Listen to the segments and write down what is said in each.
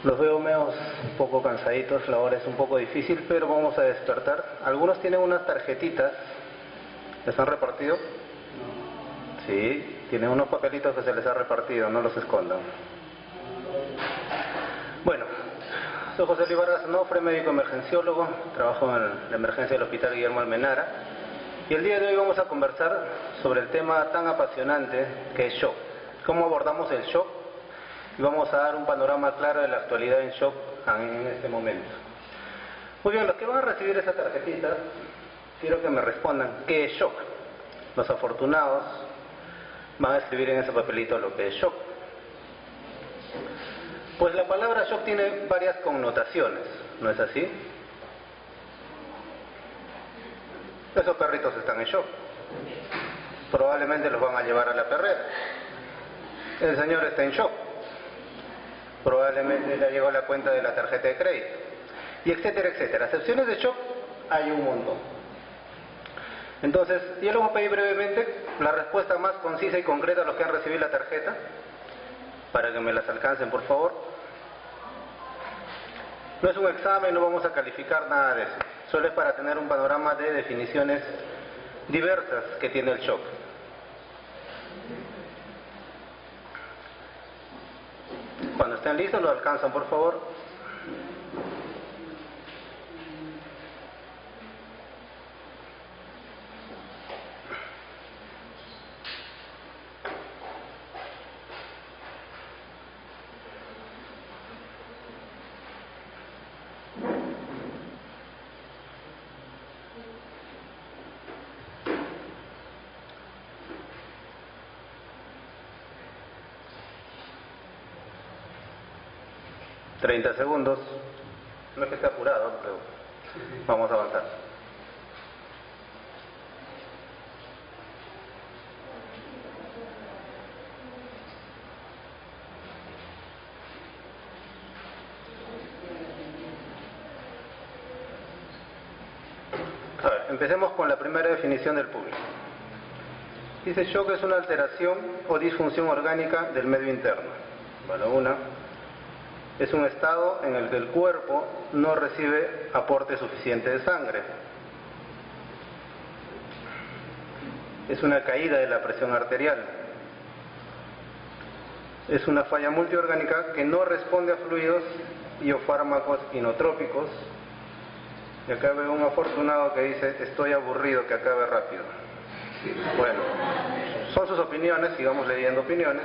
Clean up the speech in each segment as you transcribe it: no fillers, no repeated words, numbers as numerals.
Los veo menos un poco cansaditos, la hora es un poco difícil, pero vamos a despertar. Algunos tienen unas tarjetitas, ¿les han repartido? Sí, tienen unos papelitos que se les ha repartido, no los escondan. Bueno, soy José Luis Vargas Onofre, médico emergenciólogo, trabajo en la emergencia del Hospital Guillermo Almenara, y el día de hoy vamos a conversar sobre el tema tan apasionante que es shock. ¿Cómo abordamos el shock? Y vamos a dar un panorama claro de la actualidad en shock en este momento. Muy bien, los que van a recibir esa tarjetita, quiero que me respondan ¿qué es shock? Los afortunados van a escribir en ese papelito lo que es shock. Pues la palabra shock tiene varias connotaciones, ¿no es así? Esos perritos están en shock. Probablemente los van a llevar a la perrera. El señor está en shock. Probablemente le llegó la cuenta de la tarjeta de crédito. Y etcétera, etcétera. Excepciones de shock hay un montón. Entonces, yo les voy a pedir brevemente la respuesta más concisa y concreta a los que han recibido la tarjeta, para que me las alcancen, por favor. No es un examen, no vamos a calificar nada de eso. Solo es para tener un panorama de definiciones diversas que tiene el shock. Cuando estén listos, lo alcanzan, por favor. ...30 segundos... No es que esté apurado, pero vamos a avanzar. A ver, empecemos con la primera definición del público. Dice: shock es una alteración o disfunción orgánica del medio interno. Bueno, es un estado en el que el cuerpo no recibe aporte suficiente de sangre. Es una caída de la presión arterial. Es una falla multiorgánica que no responde a fluidos y o fármacos inotrópicos. Y acá veo un afortunado que dice: estoy aburrido, que acabe rápido. Bueno, son sus opiniones, sigamos leyendo opiniones.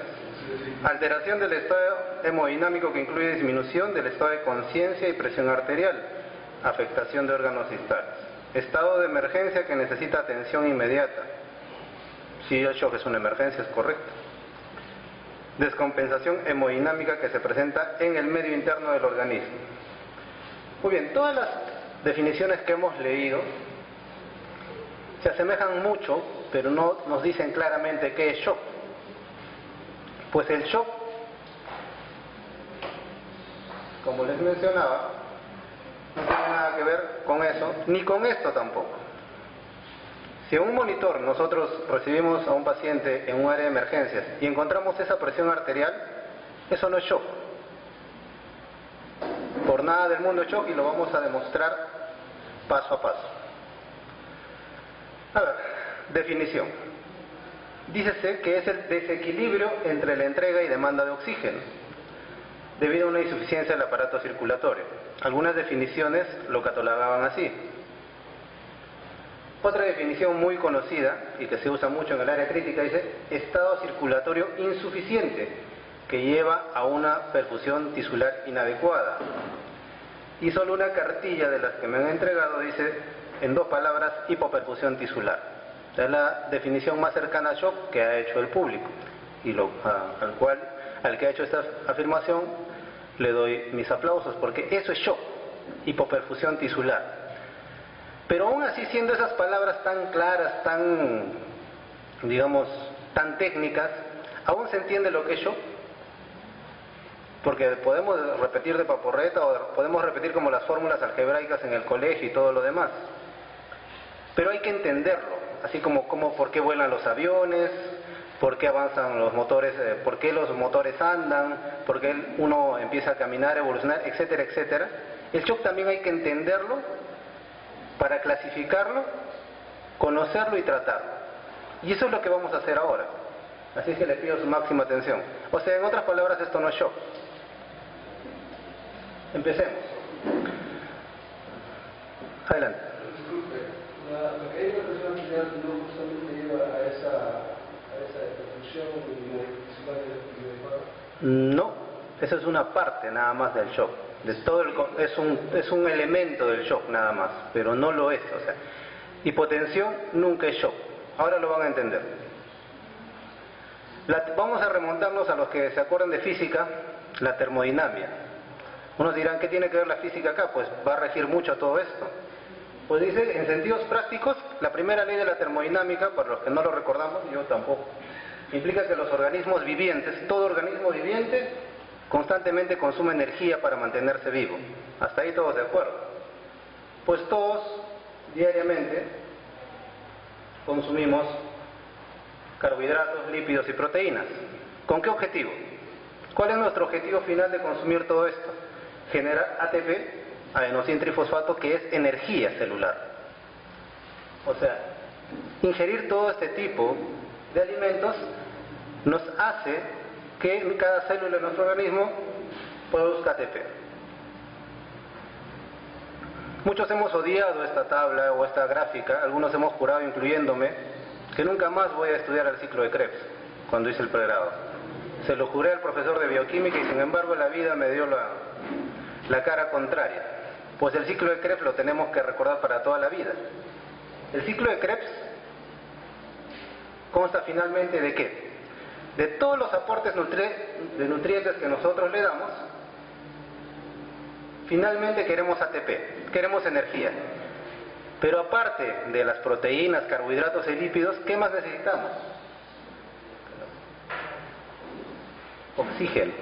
Alteración del estado hemodinámico que incluye disminución del estado de conciencia y presión arterial, afectación de órganos distales. Estado de emergencia que necesita atención inmediata. Si el shock es una emergencia, es correcto. Descompensación hemodinámica que se presenta en el medio interno del organismo. Muy bien, todas las definiciones que hemos leído se asemejan mucho, pero no nos dicen claramente qué es shock. Pues el shock, como les mencionaba, no tiene nada que ver con eso, ni con esto tampoco. Si en un monitor nosotros recibimos a un paciente en un área de emergencias y encontramos esa presión arterial, eso no es shock. Por nada del mundo es shock, y lo vamos a demostrar paso a paso. A ver, definición. Dícese que es el desequilibrio entre la entrega y demanda de oxígeno, debido a una insuficiencia del aparato circulatorio. Algunas definiciones lo catalogaban así. Otra definición muy conocida y que se usa mucho en el área crítica dice: estado circulatorio insuficiente que lleva a una perfusión tisular inadecuada. Y solo una cartilla de las que me han entregado dice en 2 palabras: hipoperfusión tisular. Es la definición más cercana a shock que ha hecho el público, y al que ha hecho esta afirmación le doy mis aplausos, porque eso es shock, hipoperfusión tisular. Pero aún así, siendo esas palabras tan claras, tan, digamos, tan técnicas, ¿aún se entiende lo que es shock? Porque podemos repetir de paporreta o podemos repetir como las fórmulas algebraicas en el colegio y todo lo demás, pero hay que entenderlo. Así como por qué vuelan los aviones, por qué avanzan los motores, por qué los motores andan, por qué uno empieza a caminar, evolucionar, etcétera, etcétera. El shock también hay que entenderlo para clasificarlo, conocerlo y tratarlo. Y eso es lo que vamos a hacer ahora. Así que les pido su máxima atención. O sea, en otras palabras, esto no es shock. Empecemos. Adelante. Disculpe, la caída de la presión arterial no justamente lleva a esa perfusión No, eso es una parte nada más del shock. De todo es un elemento del shock nada más, pero no lo es. O sea, hipotensión nunca es shock. Ahora lo van a entender. Vamos a remontarnos a los que se acuerdan de física, la termodinámica. Unos dirán, ¿qué tiene que ver la física acá? Pues va a regir mucho a todo esto. Pues dice, en sentidos prácticos, la primera ley de la termodinámica, para los que no lo recordamos, yo tampoco, implica que los organismos vivientes, todo organismo viviente, constantemente consume energía para mantenerse vivo. Hasta ahí todos de acuerdo. Pues todos, diariamente, consumimos carbohidratos, lípidos y proteínas. ¿Con qué objetivo? ¿Cuál es nuestro objetivo final de consumir todo esto? Generar ATP, adenosín trifosfato, que es energía celular. O sea, ingerir todo este tipo de alimentos nos hace que cada célula de nuestro organismo produzca ATP. Muchos hemos odiado esta tabla o esta gráfica, algunos hemos jurado, incluyéndome, que nunca más voy a estudiar el ciclo de Krebs cuando hice el pregrado. Se lo juré al profesor de bioquímica y sin embargo la vida me dio la cara contraria. Pues el ciclo de Krebs lo tenemos que recordar para toda la vida. El ciclo de Krebs consta finalmente de ¿qué? De todos los aportes de nutrientes que nosotros le damos, finalmente queremos ATP, queremos energía. Pero aparte de las proteínas, carbohidratos y lípidos, ¿qué más necesitamos? Oxígeno.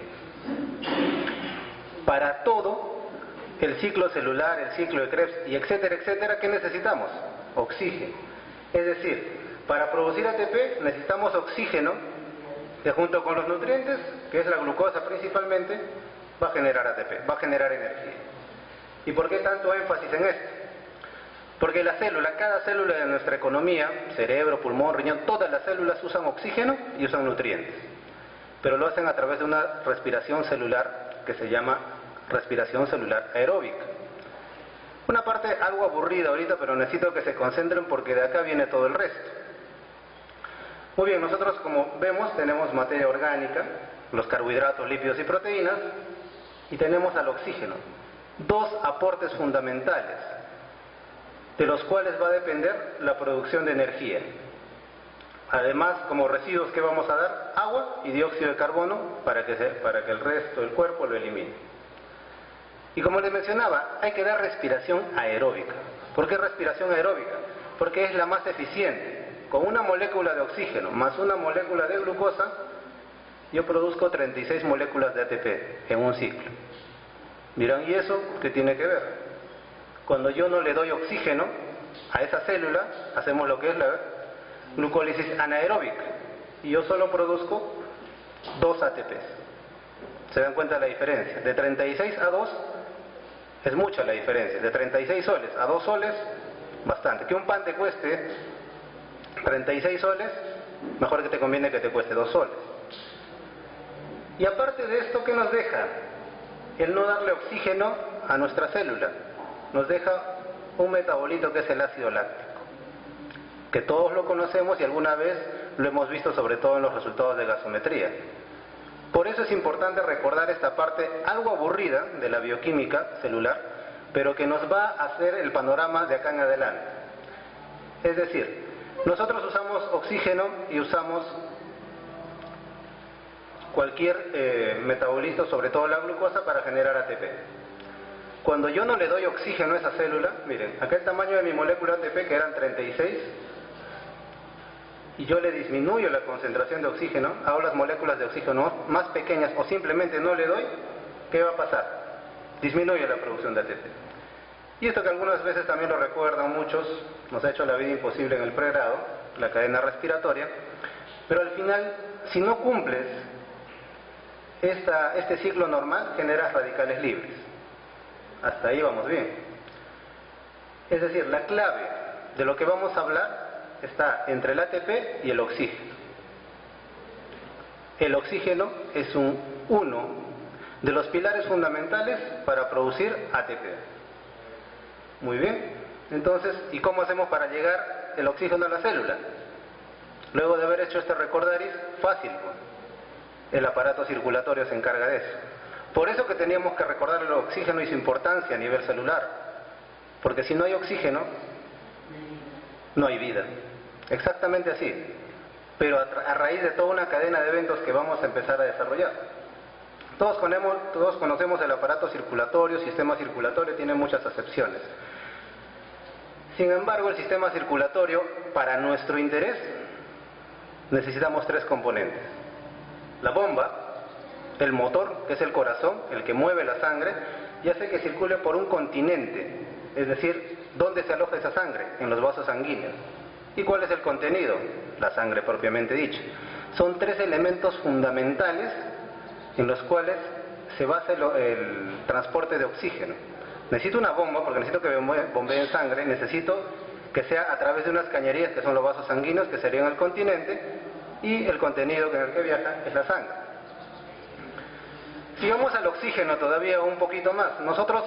Para todo el ciclo celular, el ciclo de Krebs y etcétera, etcétera, ¿qué necesitamos? Oxígeno. Es decir, para producir ATP necesitamos oxígeno que junto con los nutrientes, que es la glucosa principalmente, va a generar ATP, va a generar energía. ¿Y por qué tanto énfasis en esto? Porque la célula, cada célula de nuestra economía, cerebro, pulmón, riñón, todas las células usan oxígeno y usan nutrientes. Pero lo hacen a través de una respiración celular que se llama respiración celular aeróbica. Una parte algo aburrida ahorita, pero necesito que se concentren porque de acá viene todo el resto. Muy bien, nosotros como vemos tenemos materia orgánica, los carbohidratos, lípidos y proteínas, y tenemos al oxígeno. Dos aportes fundamentales, de los cuales va a depender la producción de energía. Además, como residuos, ¿qué vamos a dar? Agua y dióxido de carbono para que el resto del cuerpo lo elimine. Y como les mencionaba, hay que dar respiración aeróbica. ¿Por qué respiración aeróbica? Porque es la más eficiente. Con una molécula de oxígeno más una molécula de glucosa, yo produzco 36 moléculas de ATP en un ciclo. Dirán, ¿y eso qué tiene que ver? Cuando yo no le doy oxígeno a esa célula, hacemos lo que es la glucólisis anaeróbica y yo solo produzco 2 ATPs. ¿Se dan cuenta de la diferencia? De 36 a 2 es mucha la diferencia. De 36 soles a 2 soles, bastante. Que un pan te cueste 36 soles, mejor que te conviene que te cueste 2 soles. Y aparte de esto, ¿qué nos deja? El no darle oxígeno a nuestra célula. Nos deja un metabolito que es el ácido láctico, que todos lo conocemos y alguna vez lo hemos visto sobre todo en los resultados de gasometría. Por eso es importante recordar esta parte algo aburrida de la bioquímica celular, pero que nos va a hacer el panorama de acá en adelante. Es decir, nosotros usamos oxígeno y usamos cualquier metabolito, sobre todo la glucosa, para generar ATP. Cuando yo no le doy oxígeno a esa célula, miren, acá el tamaño de mi molécula ATP, que eran 36, y yo le disminuyo la concentración de oxígeno, hago las moléculas de oxígeno más pequeñas o simplemente no le doy, ¿qué va a pasar? Disminuye la producción de ATP. Y esto que algunas veces también lo recuerdan muchos, nos ha hecho la vida imposible en el pregrado, la cadena respiratoria, Pero al final, si no cumples este ciclo normal, generas radicales libres. Hasta ahí vamos bien. Es decir, la clave de lo que vamos a hablar está entre el ATP y el oxígeno. El oxígeno es uno de los pilares fundamentales para producir ATP. Muy bien. Entonces, ¿y cómo hacemos para llegar el oxígeno a la célula? Luego de haber hecho este recordaris, fácil, pues. El aparato circulatorio se encarga de eso. Por eso que teníamos que recordar el oxígeno y su importancia a nivel celular. Porque si no hay oxígeno, no hay vida. Exactamente así. Pero a raíz de toda una cadena de eventos que vamos a empezar a desarrollar. Todos conocemos el aparato circulatorio, sistema circulatorio, tiene muchas acepciones. Sin embargo, el sistema circulatorio, para nuestro interés, necesitamos 3 componentes. La bomba, el motor, que es el corazón, el que mueve la sangre, y hace que circule por un continente, es decir, ¿dónde se aloja esa sangre? En los vasos sanguíneos. ¿Y cuál es el contenido? La sangre propiamente dicha. Son 3 elementos fundamentales en los cuales se basa el transporte de oxígeno. Necesito una bomba porque necesito que me bombeen sangre, necesito que sea a través de unas cañerías que son los vasos sanguíneos, que serían el continente, y el contenido en el que viaja es la sangre. Si vamos al oxígeno todavía un poquito más, nosotros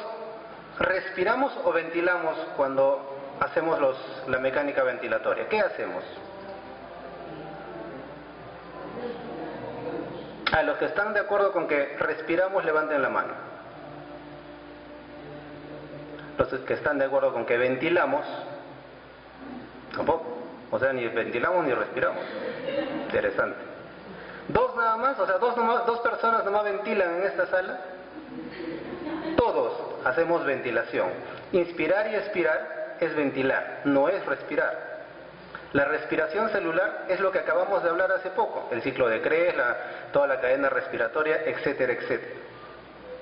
respiramos o ventilamos cuando hacemos la mecánica ventilatoria. ¿Qué hacemos? A los que están de acuerdo con que respiramos, levanten la mano. Los que están de acuerdo con que ventilamos, tampoco. O sea, ni ventilamos ni respiramos. Interesante. 2 nada más, o sea, 2 personas nomás ventilan en esta sala. Todos hacemos ventilación. Inspirar y expirar es ventilar, no es respirar. La respiración celular es lo que acabamos de hablar hace poco, el ciclo de Krebs, toda la cadena respiratoria, etcétera, etcétera.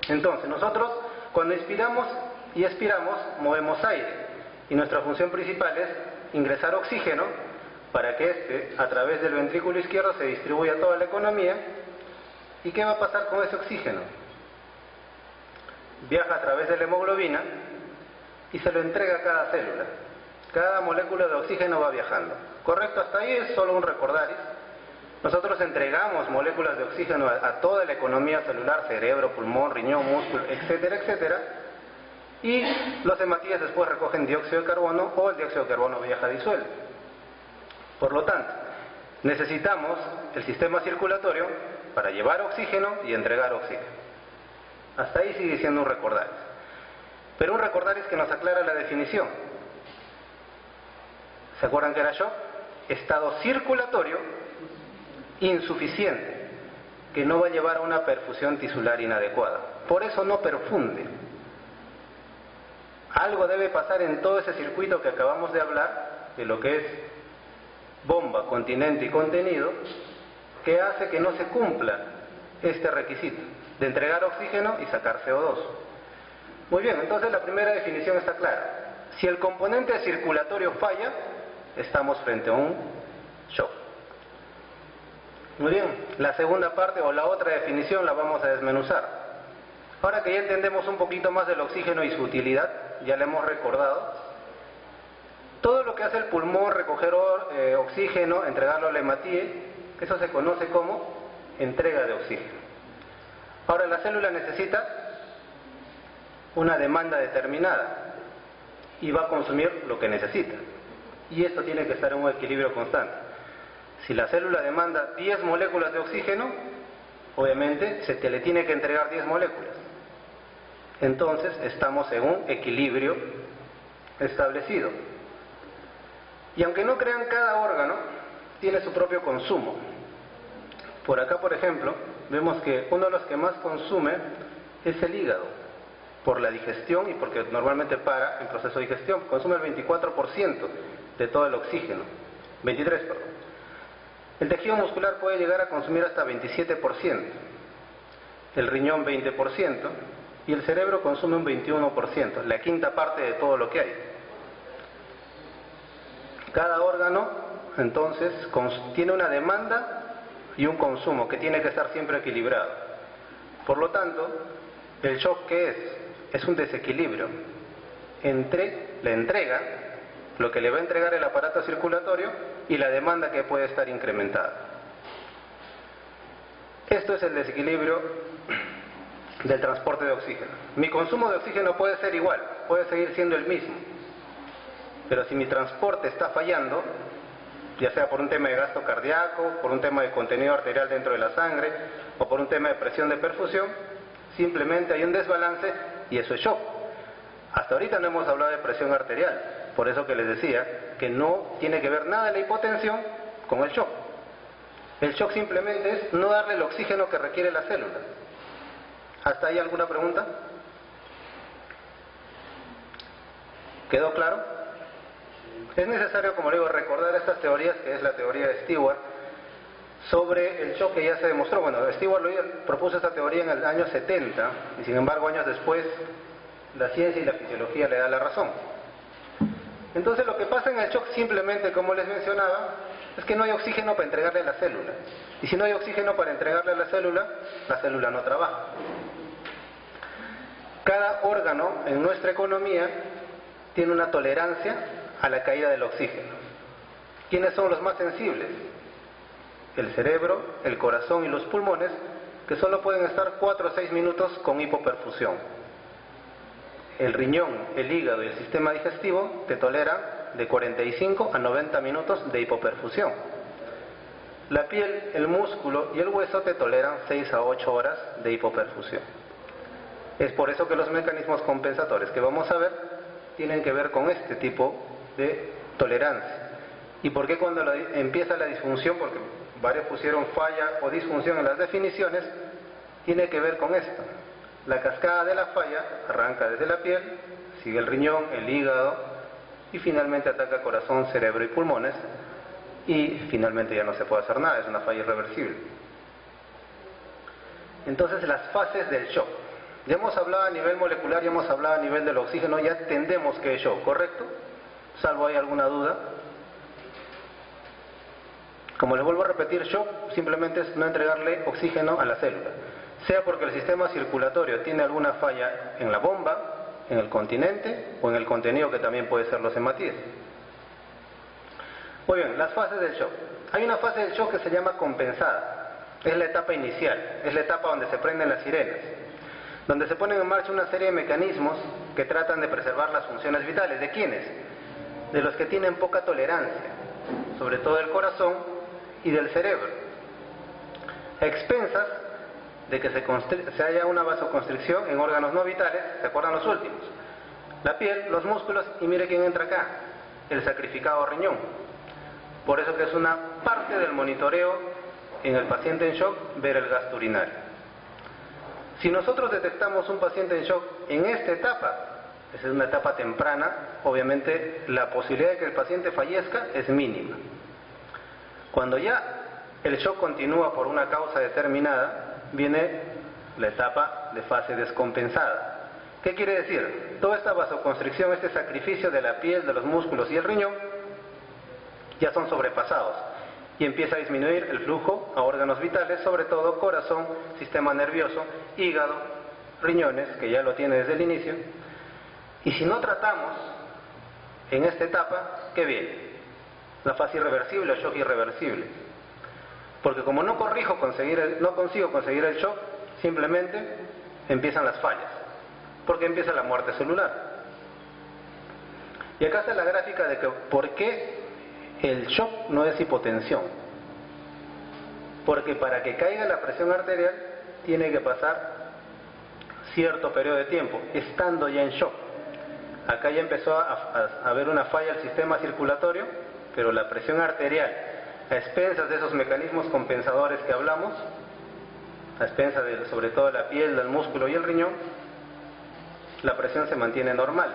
Entonces, nosotros cuando inspiramos y expiramos, movemos aire, y nuestra función principal es ingresar oxígeno para que a través del ventrículo izquierdo se distribuya a toda la economía. ¿Y qué va a pasar con ese oxígeno? Viaja a través de la hemoglobina y se lo entrega a cada célula. Cada molécula de oxígeno va viajando. ¿Correcto? Hasta ahí es solo un recordaris. Nosotros entregamos moléculas de oxígeno a toda la economía celular, cerebro, pulmón, riñón, músculo, etcétera, etcétera. Y los hematíes después recogen dióxido de carbono o el dióxido de carbono viaja disuelto. Por lo tanto, necesitamos el sistema circulatorio para llevar oxígeno y entregar oxígeno. Hasta ahí sigue siendo un recordaris. Pero un recordaris que nos aclara la definición. ¿Se acuerdan que era shock? Estado circulatorio insuficiente, que no va a llevar a una perfusión tisular inadecuada. Por eso no perfunde. Algo debe pasar en todo ese circuito que acabamos de hablar, de lo que es bomba, continente y contenido, que hace que no se cumpla este requisito de entregar oxígeno y sacar CO2. Muy bien, entonces la primera definición está clara. Si el componente circulatorio falla, estamos frente a un shock. Muy bien, la segunda parte o la otra definición la vamos a desmenuzar. Ahora que ya entendemos un poquito más del oxígeno y su utilidad, ya le hemos recordado, todo lo que hace el pulmón, recoger oxígeno, entregarlo al hematíe, eso se conoce como entrega de oxígeno. Ahora la célula necesita una demanda determinada y va a consumir lo que necesita. Y esto tiene que estar en un equilibrio constante. Si la célula demanda 10 moléculas de oxígeno, obviamente se le tiene que entregar 10 moléculas. Entonces estamos en un equilibrio establecido. Y aunque no crean, cada órgano tiene su propio consumo. Por acá, por ejemplo, vemos que uno de los que más consume es el hígado, por la digestión y porque normalmente para en proceso de digestión. Consume el 24% de todo el oxígeno, 23%, perdón. El tejido muscular puede llegar a consumir hasta 27%, el riñón 20% y el cerebro consume un 21%, la quinta parte de todo lo que hay. Cada órgano entonces, tiene una demanda y un consumo que tiene que estar siempre equilibrado. Por lo tanto, el shock, ¿qué es? Es un desequilibrio entre la entrega, lo que le va a entregar el aparato circulatorio, y la demanda que puede estar incrementada. Esto es el desequilibrio del transporte de oxígeno. Mi consumo de oxígeno puede ser igual, puede seguir siendo el mismo, pero si mi transporte está fallando, ya sea por un tema de gasto cardíaco, por un tema de contenido arterial dentro de la sangre, o por un tema de presión de perfusión, simplemente hay un desbalance y eso es shock. Hasta ahorita no hemos hablado de presión arterial, por eso que les decía que no tiene que ver nada de la hipotensión con el shock. El shock simplemente es no darle el oxígeno que requiere la célula. ¿Hasta ahí alguna pregunta? ¿Quedó claro? Es necesario, como le digo, recordar estas teorías, que es la teoría de Stewart, sobre el shock que ya se demostró. Bueno, Stewart propuso esta teoría en el año 70, y sin embargo años después la ciencia y la fisiología le dan la razón. Entonces lo que pasa en el shock simplemente, como les mencionaba, es que no hay oxígeno para entregarle a la célula. Y si no hay oxígeno para entregarle a la célula no trabaja. Cada órgano en nuestra economía tiene una tolerancia a la caída del oxígeno. ¿Quiénes son los más sensibles? El cerebro, el corazón y los pulmones, que solo pueden estar 4 o 6 minutos con hipoperfusión. El riñón, el hígado y el sistema digestivo te toleran de 45 a 90 minutos de hipoperfusión. La piel, el músculo y el hueso te toleran 6 a 8 horas de hipoperfusión. Es por eso que los mecanismos compensatorios que vamos a ver tienen que ver con este tipo de tolerancia. ¿Y por qué cuando empieza la disfunción? Porque varios pusieron falla o disfunción en las definiciones, tiene que ver con esto. La cascada de la falla arranca desde la piel, sigue el riñón, el hígado y finalmente ataca corazón, cerebro y pulmones, y finalmente ya no se puede hacer nada, es una falla irreversible. Entonces, las fases del shock. Ya hemos hablado a nivel molecular, ya hemos hablado a nivel del oxígeno, ya entendemos que es shock, ¿correcto? Salvo hay alguna duda. Como les vuelvo a repetir, shock simplemente es no entregarle oxígeno a la célula, sea porque el sistema circulatorio tiene alguna falla en la bomba, en el continente o en el contenido, que también puede ser los hematíes. Muy bien, las fases del shock. Hay una fase del shock que se llama compensada. Es la etapa inicial, es la etapa donde se prenden las sirenas, donde se ponen en marcha una serie de mecanismos que tratan de preservar las funciones vitales. ¿De quiénes? De los que tienen poca tolerancia, sobre todo del corazón y del cerebro, a expensas de que se haya una vasoconstricción en órganos no vitales. ¿Se acuerdan los últimos? La piel, los músculos, y mire quién entra acá, el sacrificado riñón. Por eso que es una parte del monitoreo en el paciente en shock, ver el gasto urinario. Si nosotros detectamos un paciente en shock en esta etapa, esa es una etapa temprana, obviamente la posibilidad de que el paciente fallezca es mínima. Cuando ya el shock continúa por una causa determinada, viene la etapa de fase descompensada. ¿Qué quiere decir? Toda esta vasoconstricción, este sacrificio de la piel, de los músculos y el riñón, ya son sobrepasados y empieza a disminuir el flujo a órganos vitales, sobre todo corazón, sistema nervioso, hígado, riñones, que ya lo tiene desde el inicio. Y si no tratamos en esta etapa, ¿qué viene? La fase irreversible o shock irreversible. Porque como no consigo conseguir el shock, simplemente empiezan las fallas, porque empieza la muerte celular. Y acá está la gráfica de que por qué el shock no es hipotensión. Porque para que caiga la presión arterial tiene que pasar cierto periodo de tiempo, estando ya en shock. Acá ya empezó a haber una falla del sistema circulatorio, pero la presión arterial, a expensas de esos mecanismos compensadores que hablamos, a expensas de sobre todo la piel, del músculo y el riñón, la presión se mantiene normal,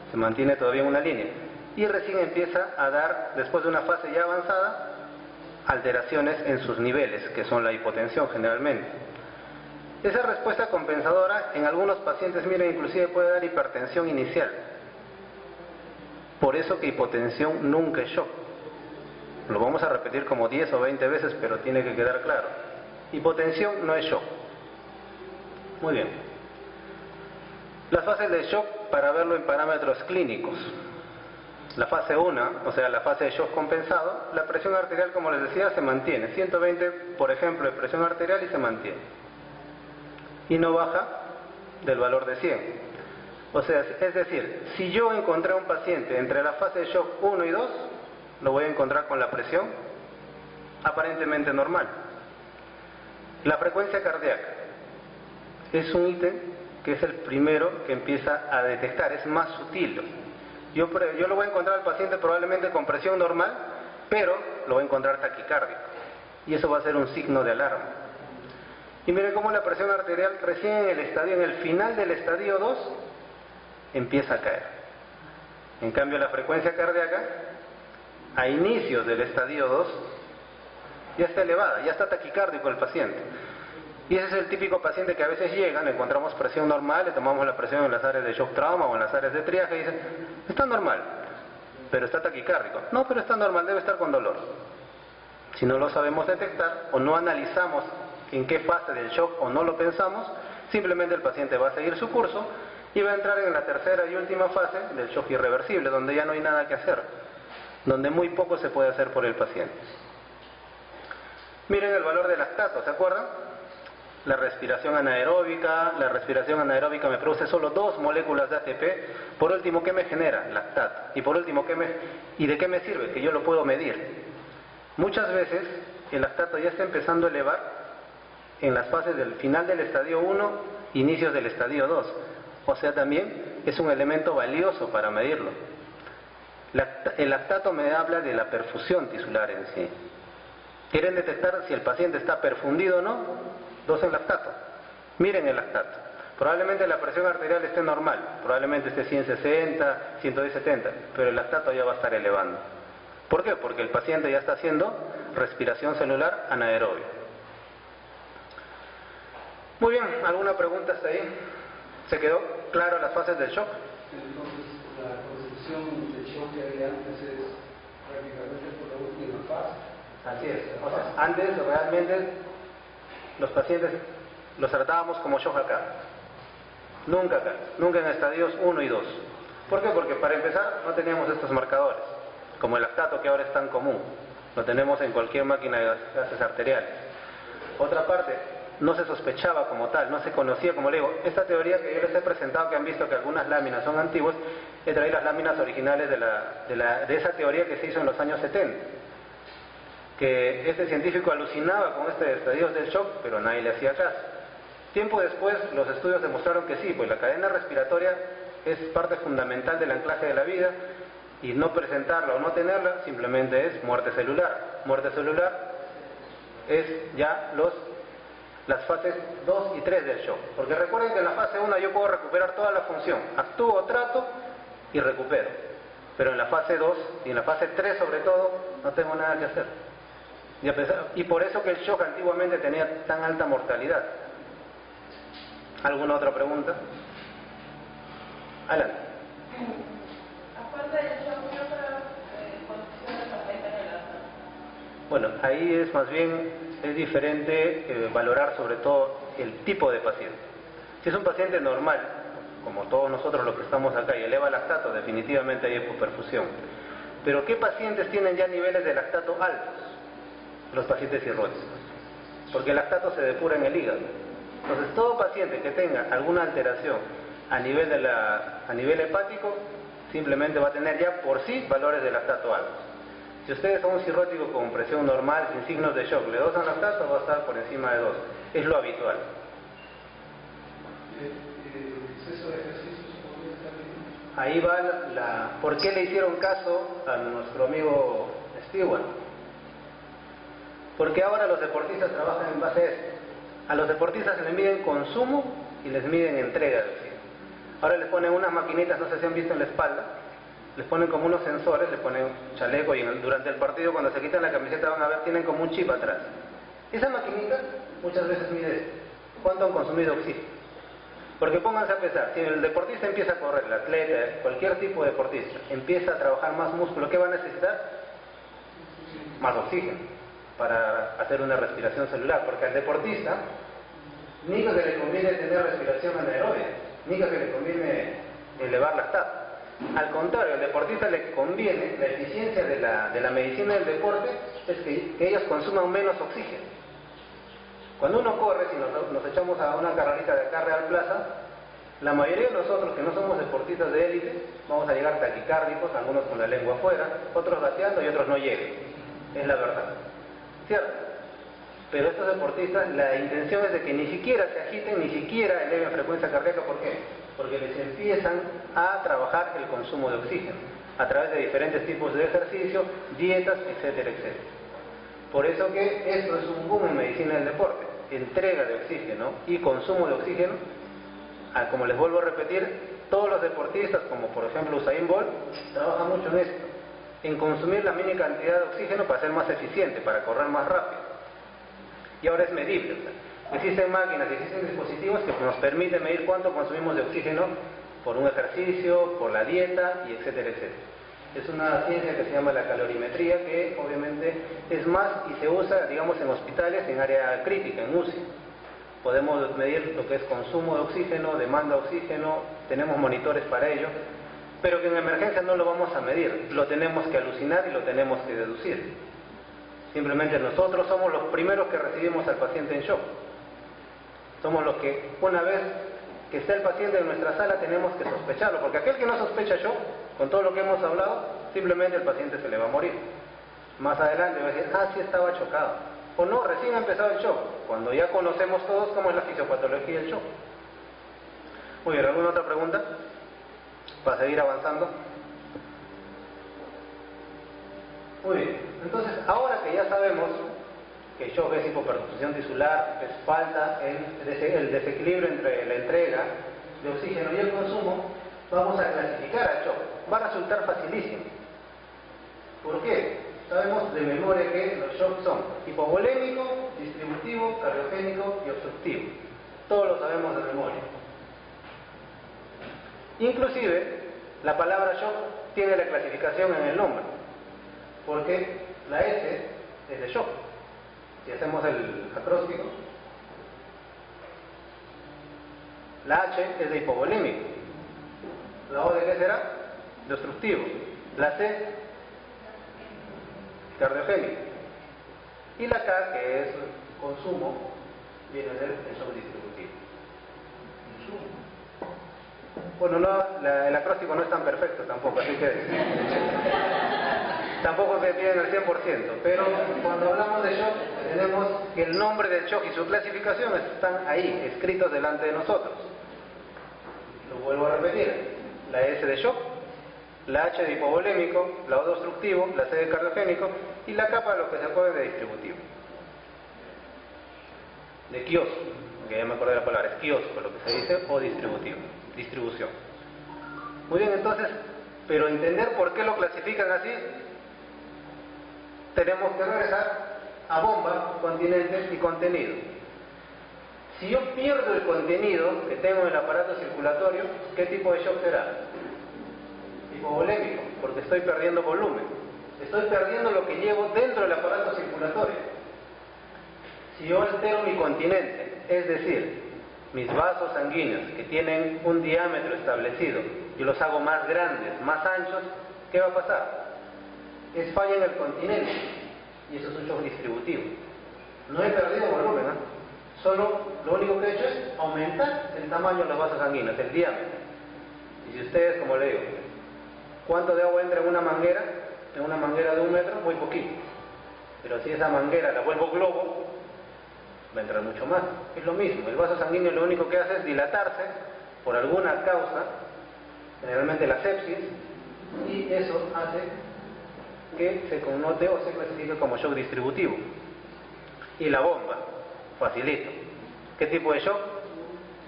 se mantiene todavía en una línea, y recién empieza a dar, después de una fase ya avanzada, alteraciones en sus niveles, que son la hipotensión generalmente. Esa respuesta compensadora en algunos pacientes, miren, inclusive puede dar hipertensión inicial. Por eso que hipotensión nunca es shock. Lo vamos a repetir como 10 o 20 veces, pero tiene que quedar claro. Hipotensión no es shock. Muy bien. Las fases de shock para verlo en parámetros clínicos. La fase 1, o sea, la fase de shock compensado, la presión arterial, como les decía, se mantiene. 120, por ejemplo, de presión arterial y se mantiene. Y no baja del valor de 100. O sea, es decir, si yo encontré a un paciente entre la fase de shock 1 y 2, lo voy a encontrar con la presión aparentemente normal. La frecuencia cardíaca es un ítem que es el primero que empieza a detectar, es más sutil. Yo lo voy a encontrar al paciente probablemente con presión normal, pero lo voy a encontrar taquicárdico. Y eso va a ser un signo de alarma. Y miren cómo la presión arterial recién en el final del estadio 2, empieza a caer. En cambio, la frecuencia cardíaca, a inicios del estadio 2, ya está elevada, ya está taquicárdico el paciente. Y ese es el típico paciente que a veces llega, le encontramos presión normal, le tomamos la presión en las áreas de shock trauma o en las áreas de triaje y dicen, está normal, pero está taquicárdico. No, pero está normal, debe estar con dolor. Si no lo sabemos detectar o no analizamos en qué fase del shock o no lo pensamos, simplemente el paciente va a seguir su curso y va a entrar en la tercera y última fase del shock irreversible, donde ya no hay nada que hacer, donde muy poco se puede hacer por el paciente. Miren el valor del lactato, ¿se acuerdan? La respiración anaeróbica me produce solo 2 moléculas de ATP. Por último, ¿qué me genera? Lactato. Y por último, ¿y de qué me sirve? Que yo lo puedo medir. Muchas veces el lactato ya está empezando a elevar en las fases del final del estadio 1, inicios del estadio 2. O sea, también es un elemento valioso para medirlo. El lactato me habla de la perfusión tisular en sí. ¿Quieren detectar si el paciente está perfundido o no? Dosen lactato. Miren el lactato. Probablemente la presión arterial esté normal, probablemente esté 160, 170, pero el lactato ya va a estar elevando. ¿Por qué? Porque el paciente ya está haciendo respiración celular anaerobia. Muy bien, ¿alguna pregunta hasta ahí? ¿Se quedó claro las fases del shock? Entonces, la concepción de shock que había antes es prácticamente por la última fase. Así es. O sea, antes realmente los pacientes los tratábamos como shock acá. Nunca acá. Nunca en estadios 1 y 2. ¿Por qué? Porque para empezar no teníamos estos marcadores, como el lactato que ahora es tan común. Lo tenemos en cualquier máquina de gases arteriales. Otra parte, no se sospechaba como tal, no se conocía, como le digo, esta teoría que yo les he presentado, que han visto que algunas láminas son antiguas, he traído las láminas originales de esa teoría que se hizo en los años 70. Que este científico alucinaba con estadios del shock, pero nadie le hacía caso. Tiempo después, los estudios demostraron que sí, pues la cadena respiratoria es parte fundamental del anclaje de la vida, y no presentarla o no tenerla simplemente es muerte celular. Muerte celular es ya las fases 2 y 3 del shock. Porque recuerden que en la fase 1 yo puedo recuperar toda la función, actúo, trato y recupero. Pero en la fase 2 y en la fase 3 sobre todo, no tengo nada que hacer. Y por eso que el shock antiguamente tenía tan alta mortalidad. ¿Alguna otra pregunta? Alan. Aparte del shock, ¿qué otras condiciones afectan el asma? Bueno, ahí es más bien, es diferente valorar sobre todo el tipo de paciente. Si es un paciente normal, como todos nosotros los que estamos acá, y eleva lactato, definitivamente hay hipoperfusión. Pero ¿qué pacientes tienen ya niveles de lactato altos? Los pacientes cirróticos, porque el lactato se depura en el hígado. Entonces, todo paciente que tenga alguna alteración a nivel hepático, simplemente va a tener ya por sí valores de lactato altos. Si ustedes son un cirrótico con presión normal, sin signos de shock, le dosan lactato, va a estar por encima de 2. Es lo habitual. ¿Exceso de ejercicios podría estar bien? Ahí va ¿por qué le hicieron caso a nuestro amigo Stewart? Porque ahora los deportistas trabajan en base a esto. A los deportistas se les miden consumo y les miden entrega de oxígeno. Ahora les ponen unas maquinitas, no sé si han visto en la espalda, les ponen como unos sensores, les ponen chaleco y durante el partido cuando se quitan la camiseta van a ver, tienen como un chip atrás. Esa maquinita muchas veces mide cuánto han consumido oxígeno. Porque pónganse a pensar, si el deportista empieza a correr, el atleta, cualquier tipo de deportista, empieza a trabajar más músculo, ¿qué va a necesitar? más oxígeno para hacer una respiración celular, porque al deportista ni que le conviene tener respiración anaerobia, ni que le conviene elevar la lactato. Al contrario, al deportista le conviene, la eficiencia de la medicina del deporte es que ellos consuman menos oxígeno. Cuando uno corre, si nos echamos a una carrerita de acá Real Plaza, la mayoría de nosotros que no somos deportistas de élite, vamos a llegar taquicárdicos, algunos con la lengua afuera, otros gateando y otros no lleguen. Es la verdad. ¿Cierto? Pero estos deportistas, la intención es de que ni siquiera se agiten, ni siquiera eleven frecuencia cardíaca. ¿Por qué? Porque les empiezan a trabajar el consumo de oxígeno a través de diferentes tipos de ejercicio, dietas, etcétera, etcétera. Por eso que esto es un boom en medicina del deporte, entrega de oxígeno y consumo de oxígeno. Como les vuelvo a repetir, todos los deportistas, como por ejemplo Usain Bolt, trabajan mucho en esto, en consumir la mínima cantidad de oxígeno para ser más eficiente, para correr más rápido. Y ahora es medible. Existen máquinas, existen dispositivos que nos permiten medir cuánto consumimos de oxígeno por un ejercicio, por la dieta, y etcétera, etcétera. Es una ciencia que se llama la calorimetría, que obviamente es más y se usa, digamos, en hospitales, en área crítica, en UCI. Podemos medir lo que es consumo de oxígeno, demanda de oxígeno, tenemos monitores para ello, pero que en emergencia no lo vamos a medir, lo tenemos que alucinar y lo tenemos que deducir. Simplemente nosotros somos los primeros que recibimos al paciente en shock. Somos los que, una vez que esté el paciente en nuestra sala, tenemos que sospecharlo, porque aquel que no sospecha shock, con todo lo que hemos hablado, simplemente el paciente se le va a morir. Más adelante va a decir, sí estaba chocado. O no, recién ha empezado el shock, cuando ya conocemos todos cómo es la fisiopatología del shock. Muy bien, ¿alguna otra pregunta? Para seguir avanzando. Muy bien, entonces ahora que ya sabemos que el shock es hipoperfusión tisular, es falta el desequilibrio entre la entrega de oxígeno y el consumo, vamos a clasificar al shock. Va a resultar facilísimo. ¿Por qué? Sabemos de memoria que los shocks son hipovolémico, distributivo, cardiogénico y obstructivo. Todos lo sabemos de memoria. Inclusive, la palabra shock tiene la clasificación en el nombre, porque la S es de shock. Si hacemos el acróstico, la H es de hipovolémico, la O de qué será? De obstructivo, la C cardiogénico, y la K, que es consumo, viene del shock distributivo. Bueno, el acróstico no es tan perfecto tampoco, así que tampoco se piden al 100%, pero cuando hablamos de shock, tenemos que el nombre del shock y su clasificación están ahí, escritos delante de nosotros. Lo vuelvo a repetir, la S de shock, la H de hipovolémico, la O de obstructivo, la C de cardiogénico y la K para lo que se puede de distributivo. De kiosco, que ya me acordé de la palabra, es kiosco lo que se dice, o distributivo, distribución. Muy bien, entonces, pero entender por qué lo clasifican así, tenemos que regresar a bomba, continente y contenido. Si yo pierdo el contenido que tengo en el aparato circulatorio, ¿qué tipo de shock será? Hipovolémico, porque estoy perdiendo volumen, estoy perdiendo lo que llevo dentro del aparato circulatorio. Si yo altero mi continente, es decir, mis vasos sanguíneos que tienen un diámetro establecido, yo los hago más grandes, más anchos, ¿qué va a pasar? Es falla en el continente, y eso es un shock distributivo. No he perdido volumen, solo lo único que he hecho es aumentar el tamaño de los vasos sanguíneos, el diámetro. Y si ustedes, como le digo, ¿cuánto de agua entra en una manguera? En una manguera de 1 metro, muy poquito. Pero si esa manguera la vuelvo globo, va a entrar mucho más. Es lo mismo, el vaso sanguíneo lo único que hace es dilatarse por alguna causa, generalmente la sepsis, y eso hace que se connote o se clasifique como shock distributivo. Y la bomba, facilito. ¿Qué tipo de shock?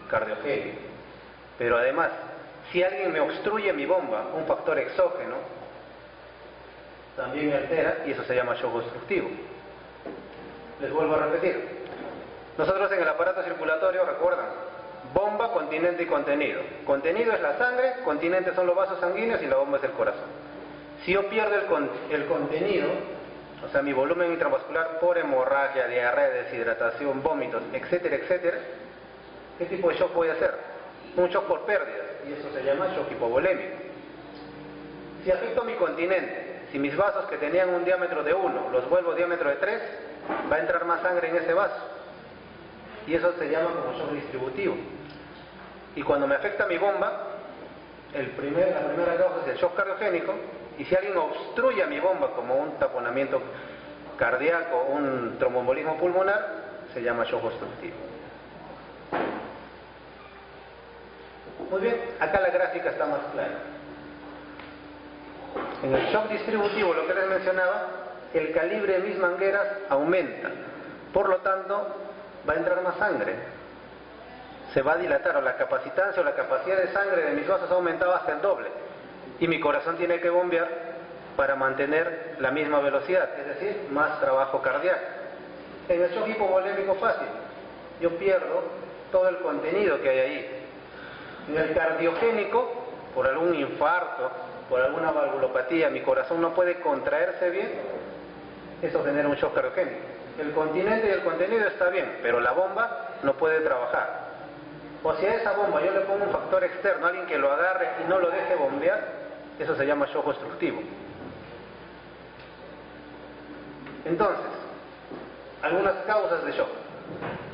Cardiogénico. Pero además, si alguien me obstruye mi bomba, un factor exógeno, también me altera y eso se llama shock obstructivo. Les vuelvo a repetir. Nosotros en el aparato circulatorio, recuerdan, bomba, continente y contenido. Contenido es la sangre, continente son los vasos sanguíneos y la bomba es el corazón. Si yo pierdo el contenido, o sea, mi volumen intravascular por hemorragia, diarrea, deshidratación, vómitos, etcétera, etcétera, ¿qué tipo de shock voy a hacer? Un shock por pérdida, y eso se llama shock hipovolémico. Si afecto mi continente, si mis vasos que tenían un diámetro de 1 los vuelvo diámetro de 3, va a entrar más sangre en ese vaso, y eso se llama como shock distributivo. Y cuando me afecta mi bomba, la primera causa es el shock cardiogénico, y si alguien obstruye a mi bomba como un taponamiento cardíaco, un tromboembolismo pulmonar, se llama shock obstructivo. Muy bien, acá la gráfica está más clara. En el shock distributivo, lo que les mencionaba, el calibre de mis mangueras aumenta, por lo tanto va a entrar más sangre, se va a dilatar, o la capacitancia o la capacidad de sangre de mis vasos ha aumentado hasta el doble, y mi corazón tiene que bombear para mantener la misma velocidad, es decir, más trabajo cardíaco. En el shock hipovolémico fácil, yo pierdo todo el contenido que hay ahí. En el cardiogénico, por algún infarto, por alguna valvulopatía, mi corazón no puede contraerse bien, eso genera un shock cardiogénico. El continente y el contenido está bien, pero la bomba no puede trabajar. O si a esa bomba yo le pongo un factor externo, alguien que lo agarre y no lo deje bombear, eso se llama shock obstructivo. Entonces, algunas causas de shock.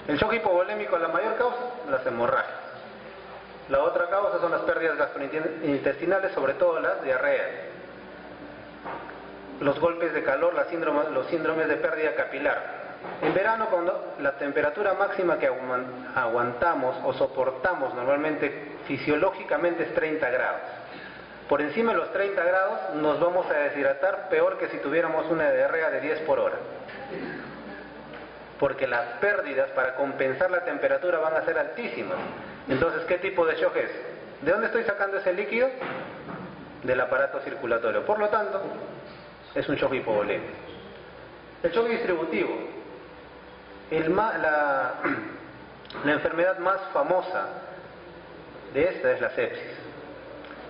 El shock hipovolémico, la mayor causa, las hemorragias. La otra causa son las pérdidas gastrointestinales, sobre todo las diarreas. Los golpes de calor, los síndromes de pérdida capilar. En verano, cuando la temperatura máxima que aguantamos o soportamos normalmente fisiológicamente es 30 grados. Por encima de los 30 grados nos vamos a deshidratar peor que si tuviéramos una diarrea de 10 por hora. Porque las pérdidas para compensar la temperatura van a ser altísimas. Entonces, ¿qué tipo de shock es? ¿De dónde estoy sacando ese líquido? Del aparato circulatorio. Por lo tanto, es un shock hipovolémico. El shock distributivo. La enfermedad más famosa de esta es la sepsis.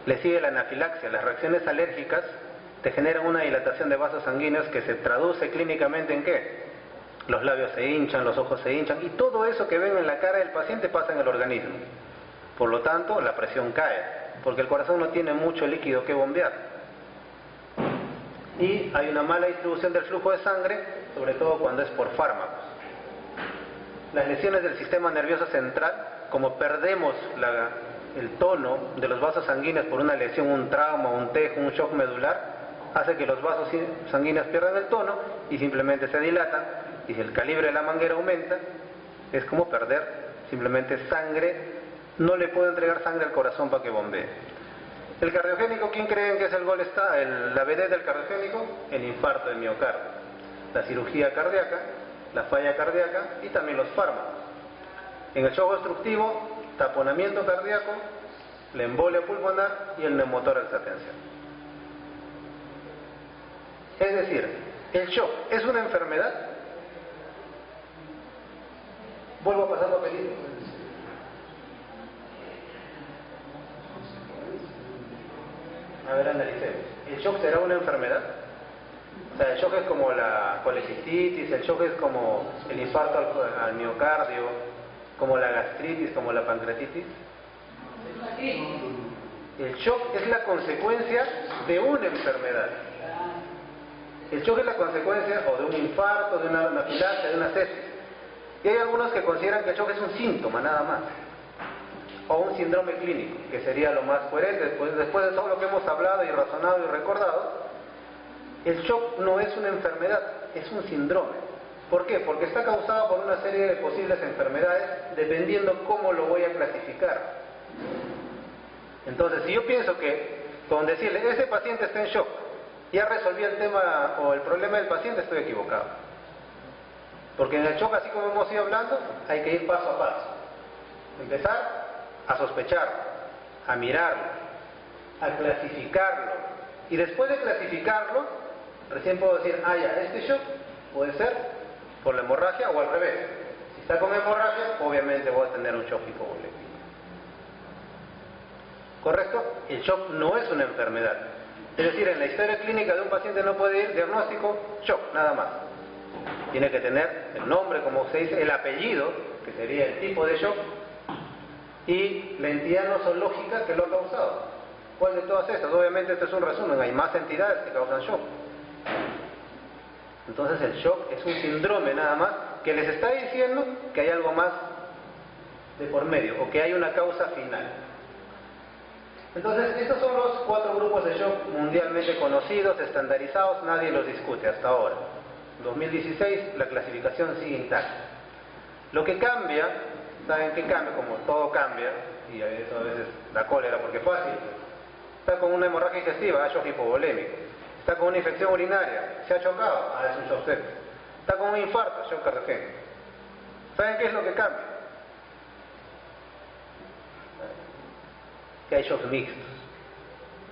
Le sigue la anafilaxia. Las reacciones alérgicas te generan una dilatación de vasos sanguíneos que se traduce clínicamente en ¿qué? Los labios se hinchan, los ojos se hinchan, y todo eso que ven en la cara del paciente pasa en el organismo. Por lo tanto, la presión cae, porque el corazón no tiene mucho líquido que bombear. Y hay una mala distribución del flujo de sangre, sobre todo cuando es por fármacos. Las lesiones del sistema nervioso central, como perdemos el tono de los vasos sanguíneos por una lesión, un trauma, un tejo, un shock medular, hace que los vasos sanguíneos pierdan el tono y simplemente se dilatan. Y si el calibre de la manguera aumenta, es como perder simplemente sangre, no le puedo entregar sangre al corazón para que bombee. El cardiogénico, ¿quién creen que es la vedette del cardiogénico? El infarto de miocardio, la cirugía cardíaca, la falla cardíaca y también los fármacos. En el shock obstructivo, taponamiento cardíaco, la embolia pulmonar y el neumotórax de tensión. Es decir, el shock es una enfermedad. Vuelvo a pasar papelito. A ver, analicemos. ¿El shock será una enfermedad? O sea, el shock es como la colecistitis, el shock es como el infarto al miocardio, como la gastritis, como la pancreatitis. El shock es la consecuencia de una enfermedad. El shock es la consecuencia o de un infarto, de una anafilaxia, de una sepsis. Y hay algunos que consideran que el shock es un síntoma, nada más. O un síndrome clínico, que sería lo más coherente. Después de todo lo que hemos hablado y razonado y recordado, el shock no es una enfermedad, es un síndrome. ¿Por qué? Porque está causado por una serie de posibles enfermedades, dependiendo cómo lo voy a clasificar. Entonces, si yo pienso que, con decirle, ese paciente está en shock, ya resolví el tema o el problema del paciente, estoy equivocado. Porque en el shock, así como hemos ido hablando, hay que ir paso a paso. Empezar a sospecharlo, a mirarlo, a clasificarlo. Y después de clasificarlo, recién puedo decir, ya, este shock puede ser por la hemorragia o al revés. Si está con hemorragia, obviamente voy a tener un shock hipovolémico. ¿Correcto? El shock no es una enfermedad. Es decir, en la historia clínica de un paciente no puede ir diagnóstico, shock, nada más. Tiene que tener el nombre, como se dice, el apellido, que sería el tipo de shock, y la entidad nosológica que lo ha causado. ¿Cuál de todas estas? Obviamente este es un resumen, hay más entidades que causan shock. Entonces el shock es un síndrome nada más que les está diciendo que hay algo más de por medio, o que hay una causa final. Entonces, estos son los 4 grupos de shock mundialmente conocidos, estandarizados, nadie los discute hasta ahora. En 2016 la clasificación sigue intacta. Lo que cambia, ¿saben qué cambia? Como todo cambia, y eso a veces da cólera porque es fácil. Está con una hemorragia digestiva, shock hipovolémico. Está con una infección urinaria, se ha chocado, es un shock sepsis. Está con un infarto, shock cardiogénico. ¿Saben qué es lo que cambia? Que hay shocks mixtos.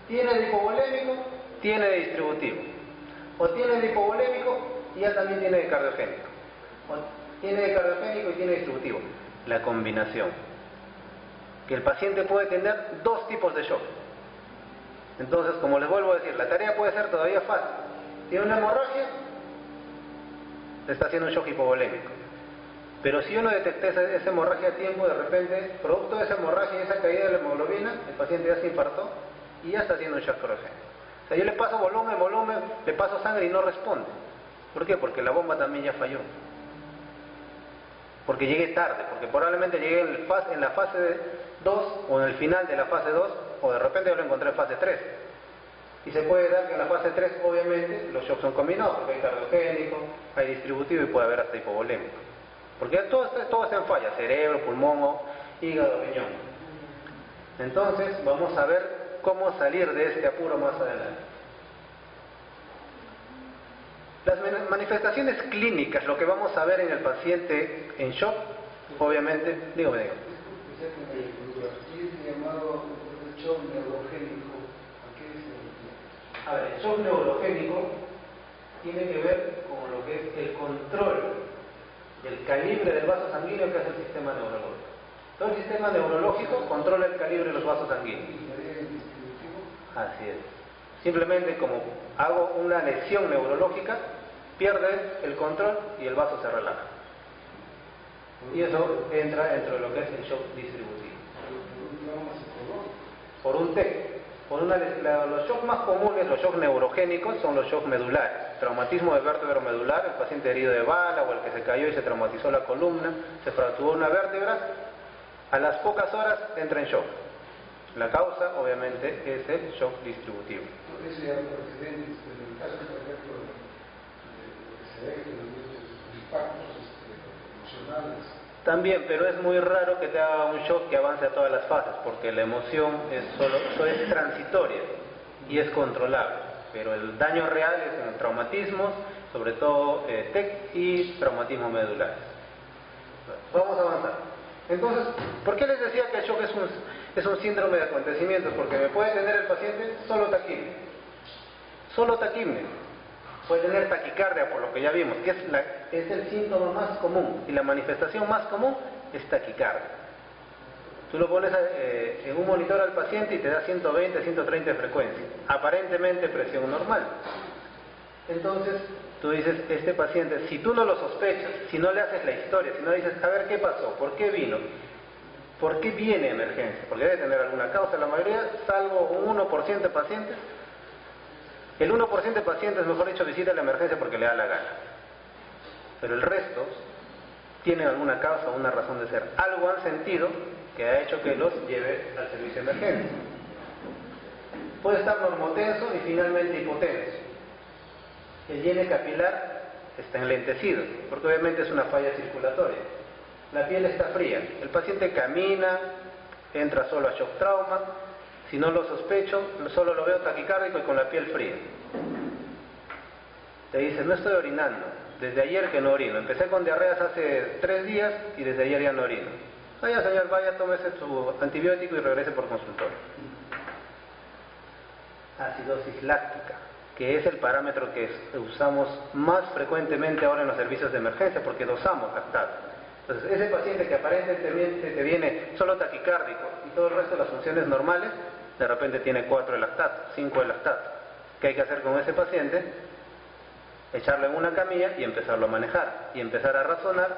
Tiene de hipovolémico, tiene de distributivo. O tiene de hipovolémico y ya también tiene de cardiogénico. O tiene de cardiogénico y tiene de distributivo. La combinación. Que el paciente puede tener 2 tipos de shock. Entonces, como les vuelvo a decir, la tarea puede ser todavía fácil. Tiene una hemorragia, le está haciendo un shock hipovolémico. Pero si yo no detecté esa hemorragia a tiempo, de repente, producto de esa hemorragia y esa caída de la hemoglobina, el paciente ya se infartó y ya está haciendo un shock cardiogénico. O sea, yo le paso volumen, le paso sangre y no responde. ¿Por qué? Porque la bomba también ya falló. Porque llegué tarde, porque probablemente llegué en la fase 2 o en el final de la fase 2, o de repente yo lo encontré en fase 3. Y se puede dar que en la fase 3, obviamente, los shocks son combinados, porque hay cardiogénico, hay distributivo y puede haber hasta hipovolémico. Porque todo está en falla, cerebro, pulmón, hígado, riñón. Entonces, vamos a ver cómo salir de este apuro más adelante. Las manifestaciones clínicas, lo que vamos a ver en el paciente en shock, obviamente, dígame. Es llamado shock neurogénico. ¿A qué se refiere? A ver, el shock neurogénico tiene que ver con lo que es el control del calibre del vaso sanguíneo que hace el sistema neurológico. Todo el sistema neurológico controla el calibre de los vasos sanguíneos. Así es. Simplemente como hago una lesión neurológica, pierde el control y el vaso se relaja. Y eso entra dentro de lo que es el shock distributivo. Por un T. Los shocks más comunes, los shocks neurogénicos, son los shocks medulares. Traumatismo de vértebra medular, el paciente herido de bala o el que se cayó y se traumatizó la columna, se fracturó una vértebra, a las pocas horas entra en shock. La causa, obviamente, es el shock distributivo. Eso ya precedentes, pero en el caso, por ejemplo, que se ve que los impactos emocionales. También, pero es muy raro que te haga un shock que avance a todas las fases, porque la emoción es transitoria y es controlable. Pero el daño real es en traumatismos, sobre todo TEC y traumatismo medular. Vamos a avanzar. Entonces, ¿por qué les decía que el shock es un síndrome de acontecimientos? Porque me puede tener el paciente solo taquimia. Solo taquimia. Puede tener taquicardia, por lo que ya vimos, que es el síntoma más común. Y la manifestación más común es taquicardia. Tú lo pones en un monitor al paciente y te da 120, 130 de frecuencia. Aparentemente presión normal. Entonces, tú dices, este paciente, si tú no lo sospechas, si no le haces la historia, si no dices, a ver qué pasó, por qué vino, por qué viene emergencia, porque debe tener alguna causa, la mayoría, salvo un 1% de pacientes, el 1% de pacientes, mejor dicho, visita la emergencia porque le da la gana. Pero el resto tienen alguna causa o una razón de ser. Algo han sentido que ha hecho que los lleve al servicio de emergencia. Puede estar normotenso y finalmente hipotenso. El llene capilar está enlentecido, porque obviamente es una falla circulatoria. La piel está fría. El paciente camina, entra solo a shock trauma. Si no lo sospecho, solo lo veo taquicárdico y con la piel fría. Te dice, no estoy orinando. Desde ayer que no orino. Empecé con diarreas hace 3 días y desde ayer ya no orino. Vaya señor, vaya, tómese su antibiótico y regrese por consultorio. Acidosis láctica, que es el parámetro que usamos más frecuentemente ahora en los servicios de emergencia porque dosamos lactato. Entonces, ese paciente que aparentemente te viene solo taquicárdico y todo el resto de las funciones normales, de repente tiene 4 de lactato, 5 de lactato. ¿Qué hay que hacer con ese paciente? Echarlo en una camilla y empezarlo a manejar, y empezar a razonar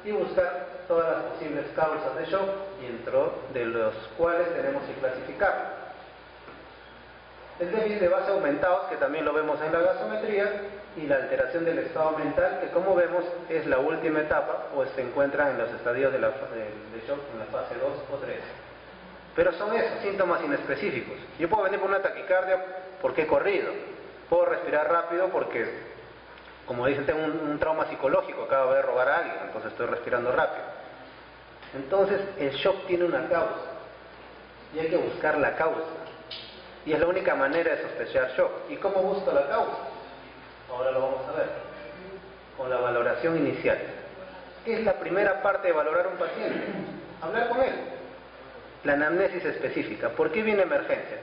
y buscar todas las posibles causas de shock, y dentro de los cuales tenemos que clasificar el déficit de base aumentados, que también lo vemos en la gasometría, y la alteración del estado mental, que como vemos es la última etapa, pues se encuentra en los estadios de shock en la fase 2 o 3. Pero son esos síntomas inespecíficos. Yo puedo venir por una taquicardia porque he corrido, puedo respirar rápido porque, como dicen, tengo un trauma psicológico, acabo de robar a alguien, entonces estoy respirando rápido. Entonces el shock tiene una causa y hay que buscar la causa, y es la única manera de sospechar shock. ¿Y cómo busco la causa? Ahora lo vamos a ver con la valoración inicial. ¿Qué es la primera parte de valorar a un paciente? Hablar con él. La anamnesis específica. ¿Por qué viene emergencia?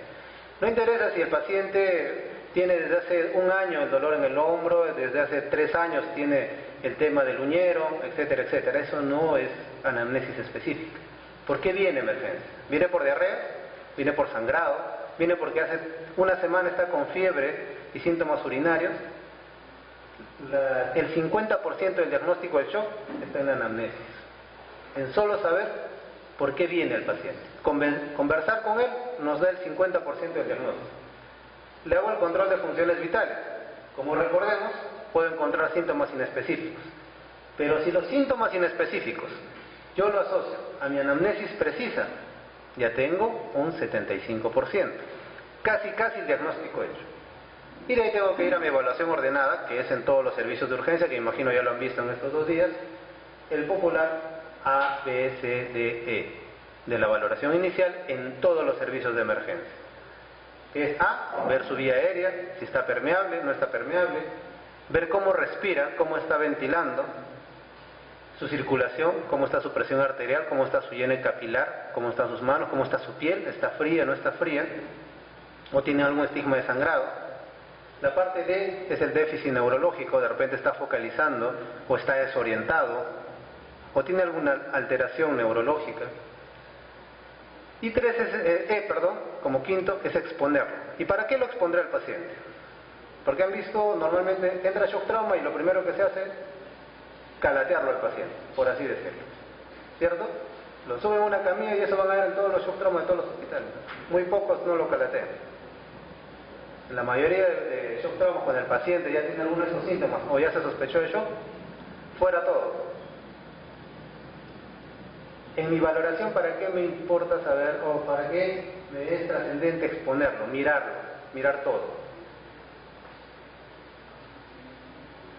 No interesa si el paciente tiene desde hace un año el dolor en el hombro, desde hace 3 años tiene el tema del uñero, etcétera, etcétera. Eso no es anamnesis específica. ¿Por qué viene emergencia? ¿Viene por diarrea? ¿Viene por sangrado? ¿Viene porque hace una semana está con fiebre y síntomas urinarios? El 50% del diagnóstico del shock está en la anamnesis, en solo saber por qué viene el paciente. Conversar con él nos da el 50% del diagnóstico. Le hago el control de funciones vitales. Como recordemos, puedo encontrar síntomas inespecíficos. Pero si los síntomas inespecíficos yo lo asocio a mi anamnesis precisa, ya tengo un 75%. Casi el diagnóstico hecho. Y de ahí tengo que ir a mi evaluación ordenada, que es en todos los servicios de urgencia, que imagino ya lo han visto en estos 2 días, el popular A, B, C, D, E, de la valoración inicial en todos los servicios de emergencia. Es A, ver su vía aérea, si está permeable, no está permeable, ver cómo respira, cómo está ventilando, su circulación, cómo está su presión arterial, cómo está su llene capilar, cómo están sus manos, cómo está su piel, está fría, no está fría, o tiene algún estigma de sangrado. La parte D es el déficit neurológico, de repente está focalizando, o está desorientado, o tiene alguna alteración neurológica. Y 3 es, como quinto, es exponerlo. ¿Y para qué lo expondré al paciente? Porque han visto, normalmente entra shock trauma y lo primero que se hace es calatearlo al paciente, por así decirlo, ¿cierto? Lo suben a una camilla y eso van a ver en todos los shock trauma de todos los hospitales. Muy pocos no lo calatean. La mayoría de shock trauma, cuando el paciente ya tiene alguno de esos síntomas o ya se sospechó de shock, fuera todo. En mi valoración, ¿para qué me importa saber, o para qué me es trascendente exponerlo, mirar todo?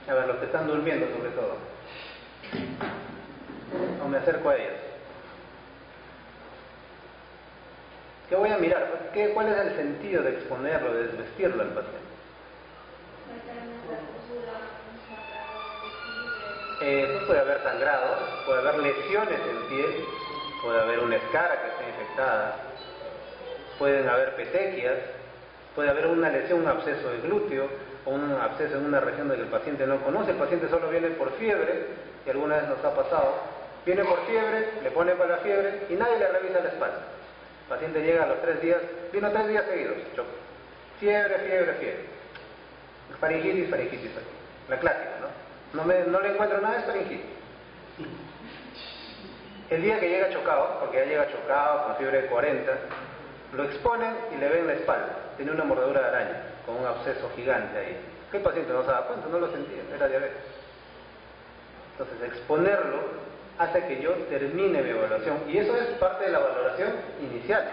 A ver, los que están durmiendo sobre todo. O me acerco a ellos. ¿Qué voy a mirar? ¿Cuál es el sentido de exponerlo, de desvestirlo al paciente? Puede haber sangrado, puede haber lesiones en piel, puede haber una escara que esté infectada, pueden haber petequias, puede haber una lesión, un absceso de glúteo o un absceso en una región que el paciente no conoce. El paciente solo viene por fiebre, y alguna vez nos ha pasado, viene por fiebre, le pone para la fiebre y nadie le revisa la espalda. El paciente llega a los 3 días, vino 3 días seguidos, fiebre, faringitis, la clásica, ¿no? No le encuentro nada, es faringitis. El día que llega chocado, porque ya llega chocado con fiebre de 40, lo exponen y le ven la espalda, tiene una mordedura de araña, con un absceso gigante ahí. ¿Qué paciente no se da cuenta? No lo sentía, era diabetes. Entonces, exponerlo hace que yo termine mi evaluación, y eso es parte de la valoración inicial.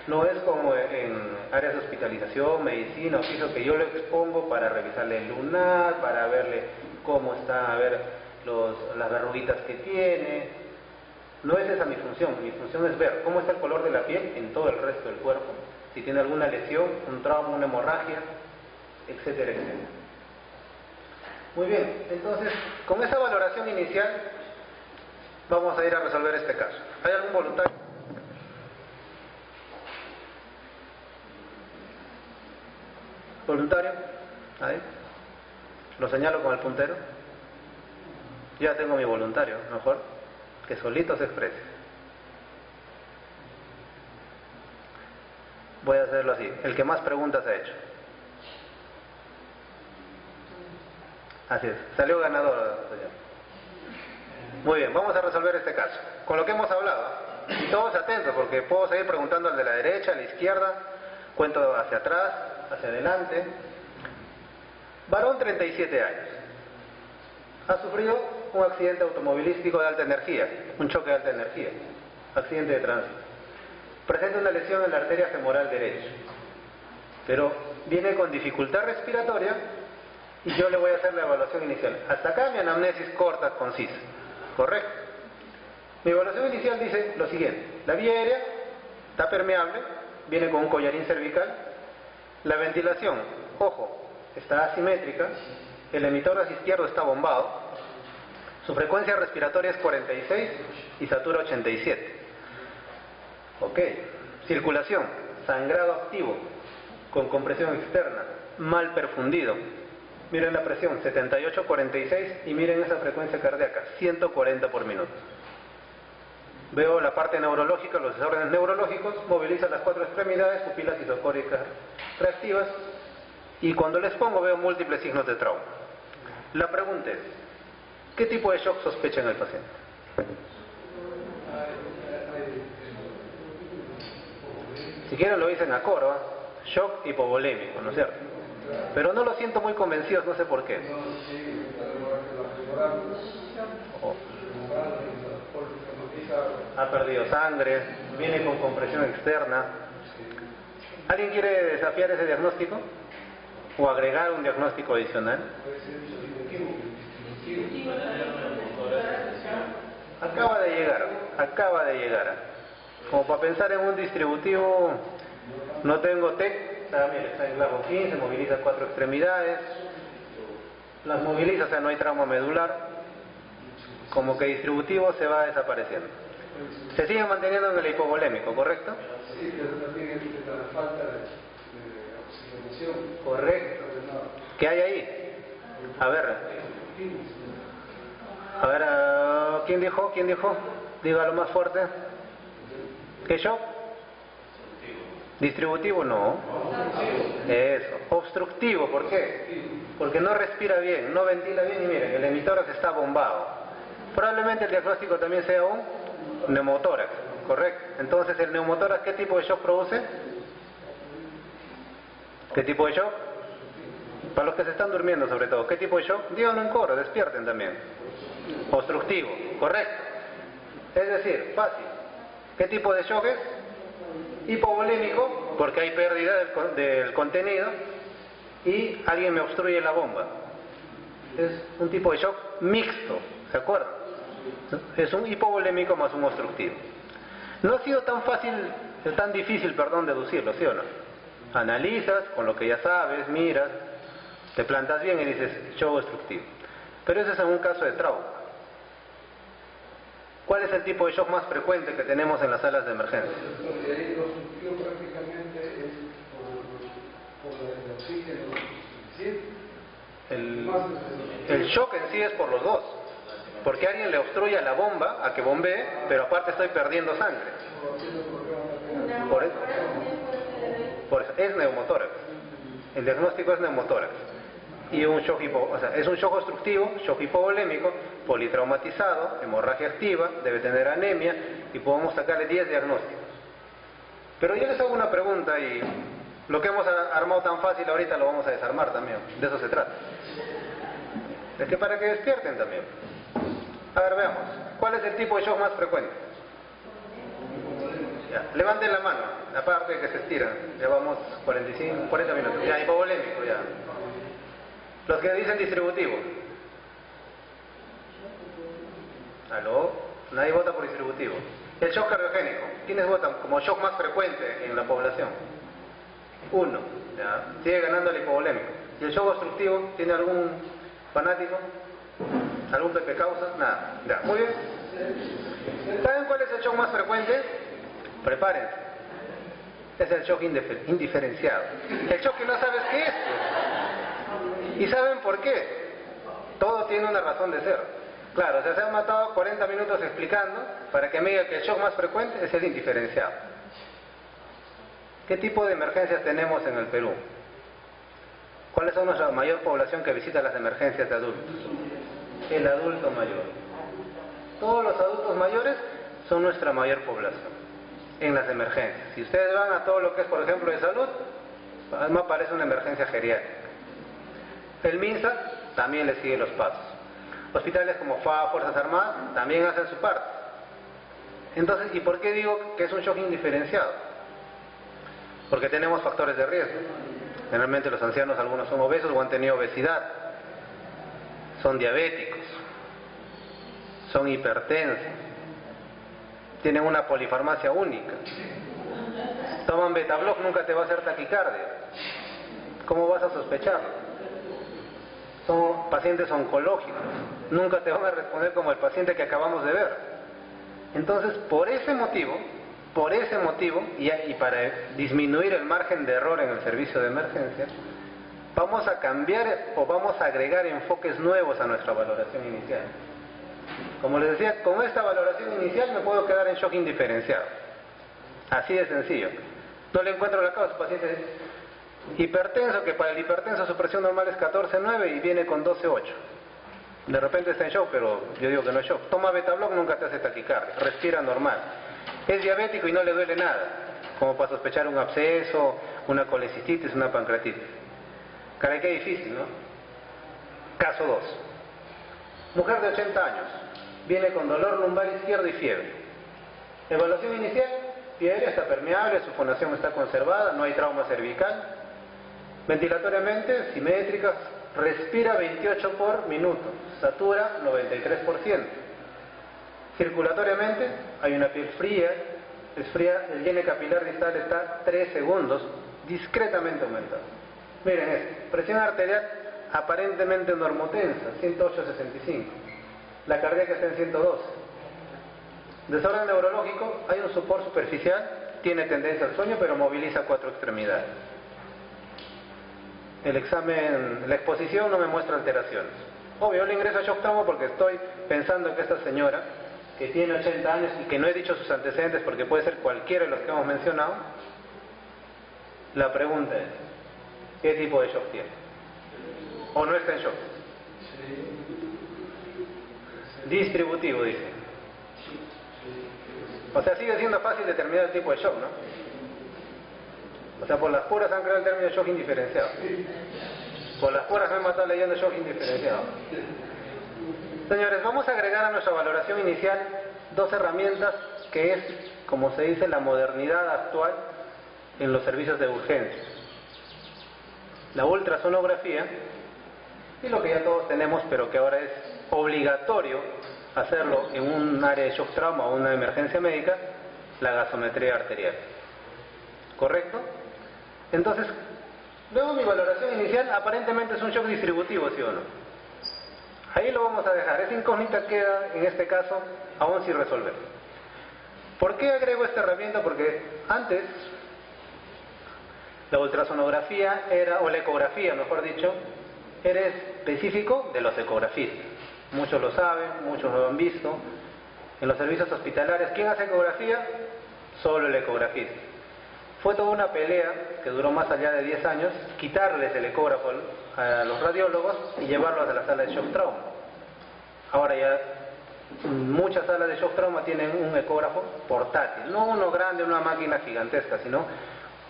No es como en áreas de hospitalización, medicina o piso, que yo lo expongo para revisarle el lunar, para verle cómo está, a ver las verruguitas que tiene. No es esa mi función. Mi función es ver cómo está el color de la piel en todo el resto del cuerpo, si tiene alguna lesión, un trauma, una hemorragia, etcétera, etcétera. Muy bien, entonces, con esa valoración inicial vamos a ir a resolver este caso. ¿Hay algún voluntario? ¿Voluntario? ¿Ahí? ¿Lo señalo con el puntero? Ya tengo mi voluntario, mejor que solito se exprese. Voy a hacerlo así, el que más preguntas ha hecho. Así es, salió ganador, señor. Muy bien, vamos a resolver este caso. Con lo que hemos hablado, y todos atentos, porque puedo seguir preguntando al de la derecha, a la izquierda, cuento hacia atrás, hacia adelante. Varón, 37 años. Ha sufrido un accidente automovilístico de alta energía, un choque de alta energía, accidente de tránsito. Presenta una lesión en la arteria femoral derecha, pero viene con dificultad respiratoria y yo le voy a hacer la evaluación inicial. Hasta acá mi anamnesis corta, concisa. ¿Correcto? Mi evaluación inicial dice lo siguiente: la vía aérea está permeable, viene con un collarín cervical. La ventilación, ojo, está asimétrica. El emitórax izquierdo está bombado. Su frecuencia respiratoria es 46 y satura 87. Ok. Circulación, sangrado activo, con compresión externa, mal perfundido. Miren la presión, 78-46, y miren esa frecuencia cardíaca, 140 por minuto. Veo la parte neurológica, los desórdenes neurológicos, moviliza las 4 extremidades, pupilas isocóricas reactivas, y cuando les pongo veo múltiples signos de trauma. La pregunta es, ¿qué tipo de shock sospecha en el paciente? Si quieren lo dicen a coro, shock hipovolémico, ¿no es cierto? Pero no lo siento muy convencidos, no sé por qué. Oh. Ha perdido sangre, viene con compresión externa. ¿Alguien quiere desafiar ese diagnóstico? ¿O agregar un diagnóstico adicional? Acaba de llegar. Como para pensar en un distributivo, no tengo TEC. Mire, está en clavo 15, moviliza 4 extremidades, las moviliza, o sea, no hay trauma medular. Como que distributivo se va desapareciendo. Se sigue manteniendo en el hipovolémico, ¿correcto? Sí, pero también es la falta de oxigenación. Correcto. ¿Qué hay ahí? A ver, ¿quién dijo? Dígalo más fuerte. ¿Qué shock? Distributivo no. Eso. Obstructivo, ¿por qué? Porque no respira bien, no ventila bien, y miren, el hemitórax está bombado. Probablemente el diagnóstico también sea un neumotórax, ¿correcto? Entonces, ¿el neumotórax qué tipo de shock produce? ¿Qué tipo de shock? Para los que se están durmiendo sobre todo, ¿qué tipo de shock? Díganlo en coro, despierten también. Obstructivo, ¿correcto? Es decir, fácil. ¿Qué tipo de shock es? Hipovolémico, porque hay pérdida del contenido y alguien me obstruye la bomba. Es un tipo de shock mixto, ¿se acuerdan? Es un hipovolémico más un obstructivo. No ha sido tan difícil, deducirlo, ¿sí o no? Analizas con lo que ya sabes, miras, te plantas bien y dices shock obstructivo. Pero ese es en un caso de trauma. ¿Cuál es el tipo de shock más frecuente que tenemos en las salas de emergencia? Y ahí lo obstructivo prácticamente es por el oxígeno suficiente. El shock en sí es por los dos. Porque alguien le obstruye a la bomba a que bombee, pero aparte estoy perdiendo sangre. Por eso es neumotórax. El diagnóstico es neumotórax. Y un shock es un shock obstructivo, shock hipovolémico, politraumatizado, hemorragia activa, debe tener anemia, y podemos sacarle 10 diagnósticos. Pero yo les hago una pregunta, y lo que hemos armado tan fácil ahorita lo vamos a desarmar también. De eso se trata. Es que para que despierten también. A ver, veamos. ¿Cuál es el tipo de shock más frecuente? Ya, levanten la mano, aparte de que se estiran. Llevamos 40 minutos. Ya, hipovolémico, ya. Los que dicen distributivo. ¿Aló? Nadie vota por distributivo. El shock cardiogénico. ¿Quiénes votan como shock más frecuente en la población? 1. ¿Ya? Sigue ganando el hipovolémico. ¿Y el shock obstructivo? ¿Tiene algún fanático? ¿Algún Pepe causa? Nada. Ya. Muy bien. ¿Saben cuál es el shock más frecuente? Prepárense. Es el shock indiferenciado. El shock que no sabes qué es. ¿Y saben por qué? Todo tiene una razón de ser. Claro, se han matado 40 minutos explicando para que me diga que el shock más frecuente es el indiferenciado. ¿Qué tipo de emergencias tenemos en el Perú? ¿Cuáles son nuestra mayor población que visita las emergencias de adultos? El adulto mayor. Todos los adultos mayores son nuestra mayor población en las emergencias. Si ustedes van a todo lo que es, por ejemplo, de salud, además parece una emergencia geriátrica. El MINSA también le sigue los pasos. Hospitales como FA, Fuerzas Armadas, también hacen su parte. Entonces, ¿y por qué digo que es un shock indiferenciado? Porque tenemos factores de riesgo. Generalmente los ancianos, algunos son obesos o han tenido obesidad, son diabéticos, son hipertensos, tienen una polifarmacia única, toman Betabloc, nunca te va a hacer taquicardia. ¿Cómo vas a sospecharlo? Son pacientes oncológicos, nunca te van a responder como el paciente que acabamos de ver. Entonces, por ese motivo, y para disminuir el margen de error en el servicio de emergencia, vamos a cambiar o vamos a agregar enfoques nuevos a nuestra valoración inicial. Como les decía, con esta valoración inicial me puedo quedar en shock indiferenciado. Así de sencillo. No le encuentro la causa. Paciente hipertenso, que para el hipertenso su presión normal es 14,9 y viene con 12,8. De repente está en shock, pero yo digo que no es shock. Toma Betabloc, nunca te hace taquicardia, respira normal. Es diabético y no le duele nada, como para sospechar un absceso, una colecistitis, una pancreatitis. Caray, qué difícil, ¿no? Caso 2. Mujer de 80 años, viene con dolor lumbar izquierdo y fiebre. Evaluación inicial, fiebre está permeable, su fonación está conservada, no hay trauma cervical. Ventilatoriamente, simétricas, respira 28 por minuto, satura 93%. Circulatoriamente, hay una piel fría, es fría, el llene capilar distal está 3 segundos, discretamente aumentado. Miren esto, presión arterial aparentemente normotensa, 108/65. La cardíaca está en 112. Desorden neurológico, hay un sopor superficial, tiene tendencia al sueño, pero moviliza 4 extremidades. El examen, la exposición no me muestra alteraciones. Obvio, le ingreso a shock trauma porque estoy pensando que esta señora, que tiene 80 años y que no he dicho sus antecedentes porque puede ser cualquiera de los que hemos mencionado, la pregunta es, ¿qué tipo de shock tiene? ¿O no está en shock? Distributivo, dice. O sea, sigue siendo fácil determinar el tipo de shock, ¿no? O sea, por las puras han creado el término shock indiferenciado. Por las puras me han matado leyendo shock indiferenciado. Señores, vamos a agregar a nuestra valoración inicial 2 herramientas que es, como se dice, la modernidad actual en los servicios de urgencia. La ultrasonografía y lo que ya todos tenemos, pero que ahora es obligatorio hacerlo en un área de shock trauma o una emergencia médica, la gasometría arterial. ¿Correcto? Entonces, luego mi valoración inicial aparentemente es un shock distributivo, ¿sí o no? Ahí lo vamos a dejar. Esa incógnita queda, en este caso, aún sin resolver. ¿Por qué agrego esta herramienta? Porque antes la ultrasonografía era, o la ecografía, mejor dicho, era específico de los ecografistas. Muchos lo saben, muchos lo han visto. En los servicios hospitalarios, ¿quién hace ecografía? Solo el ecografista. Fue toda una pelea que duró más allá de 10 años, quitarles el ecógrafo a los radiólogos y llevarlos a la sala de shock trauma. Ahora ya muchas salas de shock trauma tienen un ecógrafo portátil, no uno grande, una máquina gigantesca, sino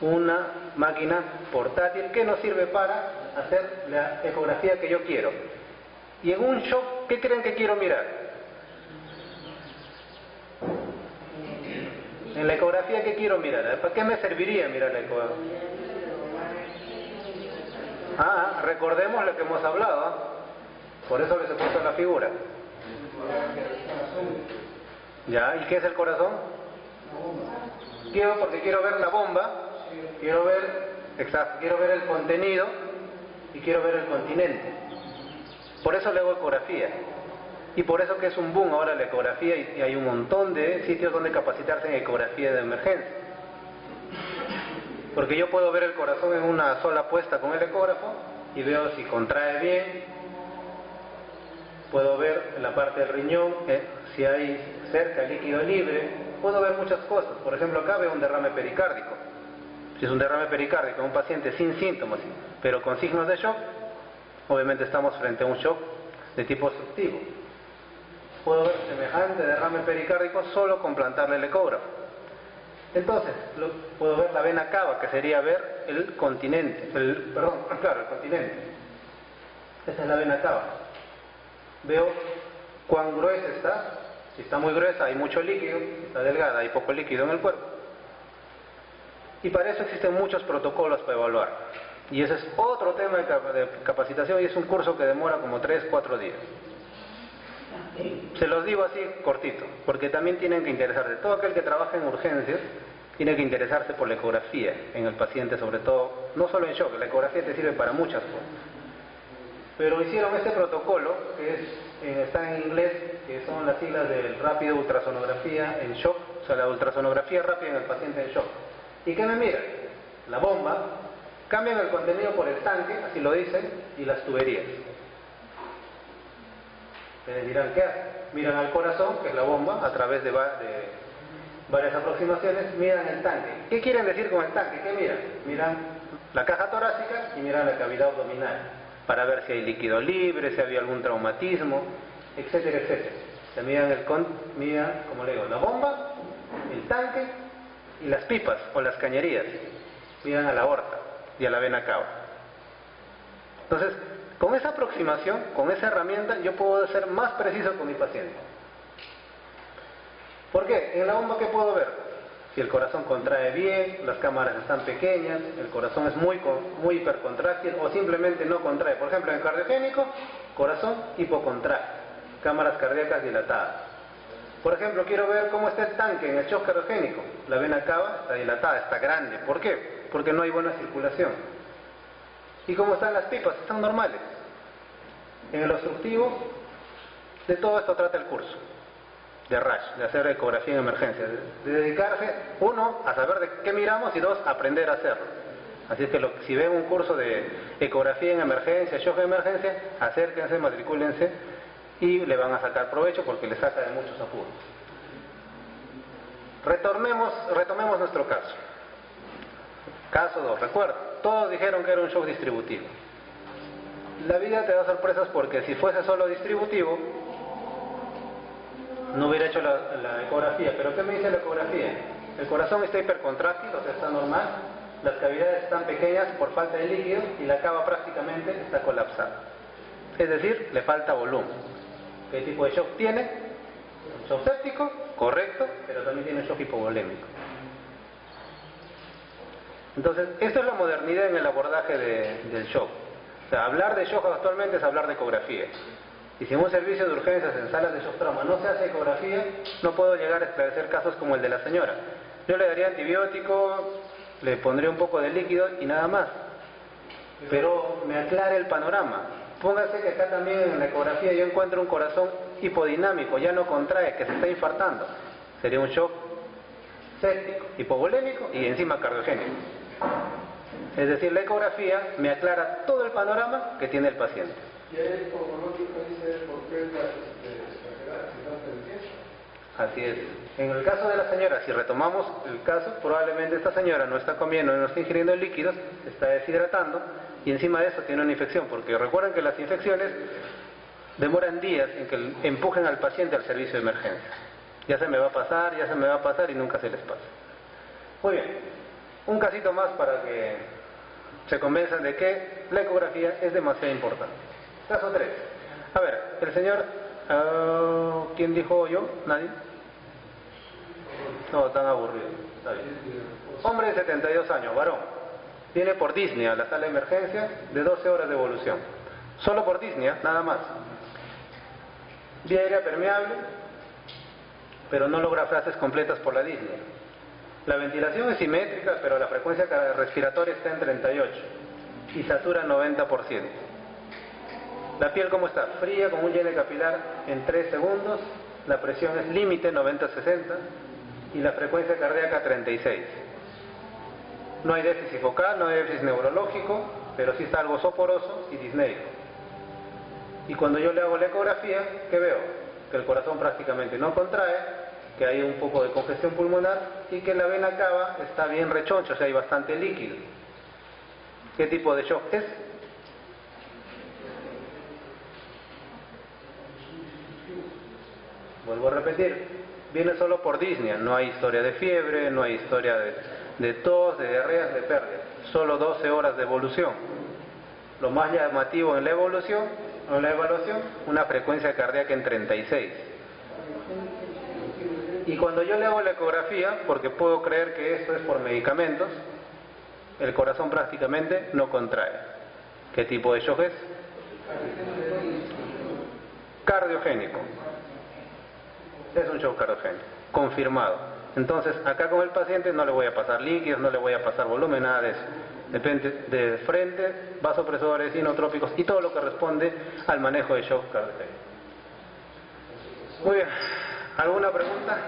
una máquina portátil que nos sirve para hacer la ecografía que yo quiero. Y en un shock, ¿qué creen que quiero mirar? En la ecografía, ¿qué quiero mirar? ¿Para qué me serviría mirar la ecografía? Recordemos lo que hemos hablado, ¿eh? Por eso les he puesto la figura. ¿Ya? ¿Y qué es el corazón? Porque quiero ver la bomba, quiero ver el contenido y quiero ver el continente. Por eso le hago ecografía. Y por eso que es un boom ahora la ecografía y hay un montón de sitios donde capacitarse en ecografía de emergencia. Porque yo puedo ver el corazón en una sola puesta con el ecógrafo y veo si contrae bien, puedo ver la parte del riñón, si hay cerca líquido libre, puedo ver muchas cosas. Por ejemplo, acá veo un derrame pericárdico. Si es un derrame pericárdico en un paciente sin síntomas, pero con signos de shock, obviamente estamos frente a un shock de tipo obstructivo. Puedo ver semejante derrame pericárdico solo con plantarle el ecógrafo. Entonces, puedo ver la vena cava, que sería ver el continente, el continente. Esa es la vena cava. Veo cuán gruesa está. Si está muy gruesa hay mucho líquido, si está delgada hay poco líquido en el cuerpo. Y para eso existen muchos protocolos para evaluar. Y ese es otro tema de capacitación y es un curso que demora como 3-4 días. Se los digo así cortito, porque también tienen que interesarse. Todo aquel que trabaja en urgencias tiene que interesarse por la ecografía en el paciente, sobre todo, no solo en shock, la ecografía te sirve para muchas cosas. Pero hicieron este protocolo, que está en inglés, que son las siglas de rápida ultrasonografía en shock, o sea, la ultrasonografía rápida en el paciente en shock. ¿Y qué me miran? La bomba, cambian el contenido por el tanque, así lo dicen, y las tuberías. Ustedes dirán, ¿qué hacen? Miran al corazón, que es la bomba, a través de varias aproximaciones, miran el tanque. ¿Qué quieren decir con el tanque? ¿Qué miran? Miran la caja torácica y miran la cavidad abdominal, para ver si hay líquido libre, si había algún traumatismo, etcétera, etcétera. Se miran, como le digo, la bomba, el tanque y las pipas o las cañerías. Miran a la aorta y a la vena cava. Entonces, con esa aproximación, con esa herramienta, yo puedo ser más preciso con mi paciente. ¿Por qué? En la bomba, ¿qué puedo ver? Si el corazón contrae bien, las cámaras están pequeñas, el corazón es muy hipercontráctil o simplemente no contrae. Por ejemplo, en cardiogénico, corazón hipocontráctil, cámaras cardíacas dilatadas. Por ejemplo, quiero ver cómo está el tanque en el shock cardiogénico. La vena cava está dilatada, está grande. ¿Por qué? Porque no hay buena circulación. ¿Y cómo están las pipas? Están normales. En el obstructivo, de todo esto trata el curso de RASH, de hacer ecografía en emergencia, de dedicarse, uno, a saber de qué miramos y dos, a aprender a hacerlo. Así es que si ven un curso de ecografía en emergencia, shock en emergencia, acérquense, matricúlense y le van a sacar provecho porque le saca de muchos apuros. Retomemos nuestro caso. Caso 2, recuerda, todos dijeron que era un shock distributivo. La vida te da sorpresas porque si fuese solo distributivo, no hubiera hecho la ecografía. ¿Pero qué me dice la ecografía? El corazón está hipercontráctil, o sea, está normal, las cavidades están pequeñas por falta de líquido y la cava prácticamente está colapsada. Es decir, le falta volumen. ¿Qué tipo de shock tiene? Un shock séptico, correcto, pero también tiene shock hipovolémico. Entonces, esto es la modernidad en el abordaje del shock. O sea, hablar de shock actualmente es hablar de ecografía. Y si en un servicio de urgencias en salas de shock trauma no se hace ecografía, no puedo llegar a esclarecer casos como el de la señora. Yo le daría antibiótico, le pondría un poco de líquido y nada más. Pero me aclara el panorama. Póngase que acá también en la ecografía yo encuentro un corazón hipodinámico, ya no contrae, que se está infartando. Sería un shock séptico, hipovolémico y encima cardiogénico. Es decir, la ecografía me aclara todo el panorama que tiene el paciente. Y el hipovológico dice por qué es la exagerada. Así es. En el caso de la señora, si retomamos el caso, probablemente esta señora no está comiendo, no está ingiriendo líquidos, se está deshidratando y encima de eso tiene una infección, porque recuerden que las infecciones demoran días en que empujen al paciente al servicio de emergencia. Ya se me va a pasar y nunca se les pasa. Muy bien, un casito más para que se convenzan de que la ecografía es demasiado importante. Caso 3. A ver, el señor, ¿quién dijo yo? ¿Nadie? No, tan aburrido. Está bien. Hombre de 72 años, varón. Viene por disnea a la sala de emergencia de 12 horas de evolución. Solo por disnea, nada más. Vía aérea permeable, pero no logra frases completas por la disnea. La ventilación es simétrica, pero la frecuencia respiratoria está en 38 y satura 90%. La piel, ¿cómo está? Fría, con un llene capilar en 3 segundos, la presión es límite 90-60 y la frecuencia cardíaca 36. No hay déficit focal, no hay déficit neurológico, pero sí está algo soporoso y disneico. Y cuando yo le hago la ecografía, ¿qué veo? Que el corazón prácticamente no contrae, que hay un poco de congestión pulmonar y que la vena cava está bien rechoncha, o sea, hay bastante líquido. ¿Qué tipo de shock es? Vuelvo a repetir, viene solo por disnea, no hay historia de fiebre, no hay historia de tos, de diarreas, de pérdida, solo 12 horas de evolución. Lo más llamativo en la evaluación, una frecuencia cardíaca en 36. Y cuando yo le hago la ecografía, porque puedo creer que esto es por medicamentos, el corazón prácticamente no contrae. ¿Qué tipo de shock es? Cardiogénico. Es un shock cardiogénico, confirmado. Entonces, acá con el paciente no le voy a pasar líquidos, no le voy a pasar volumen, nada de eso. Depende de frente, vasopresores, inotrópicos y todo lo que responde al manejo de shock cardiogénico. Muy bien. ¿Alguna pregunta?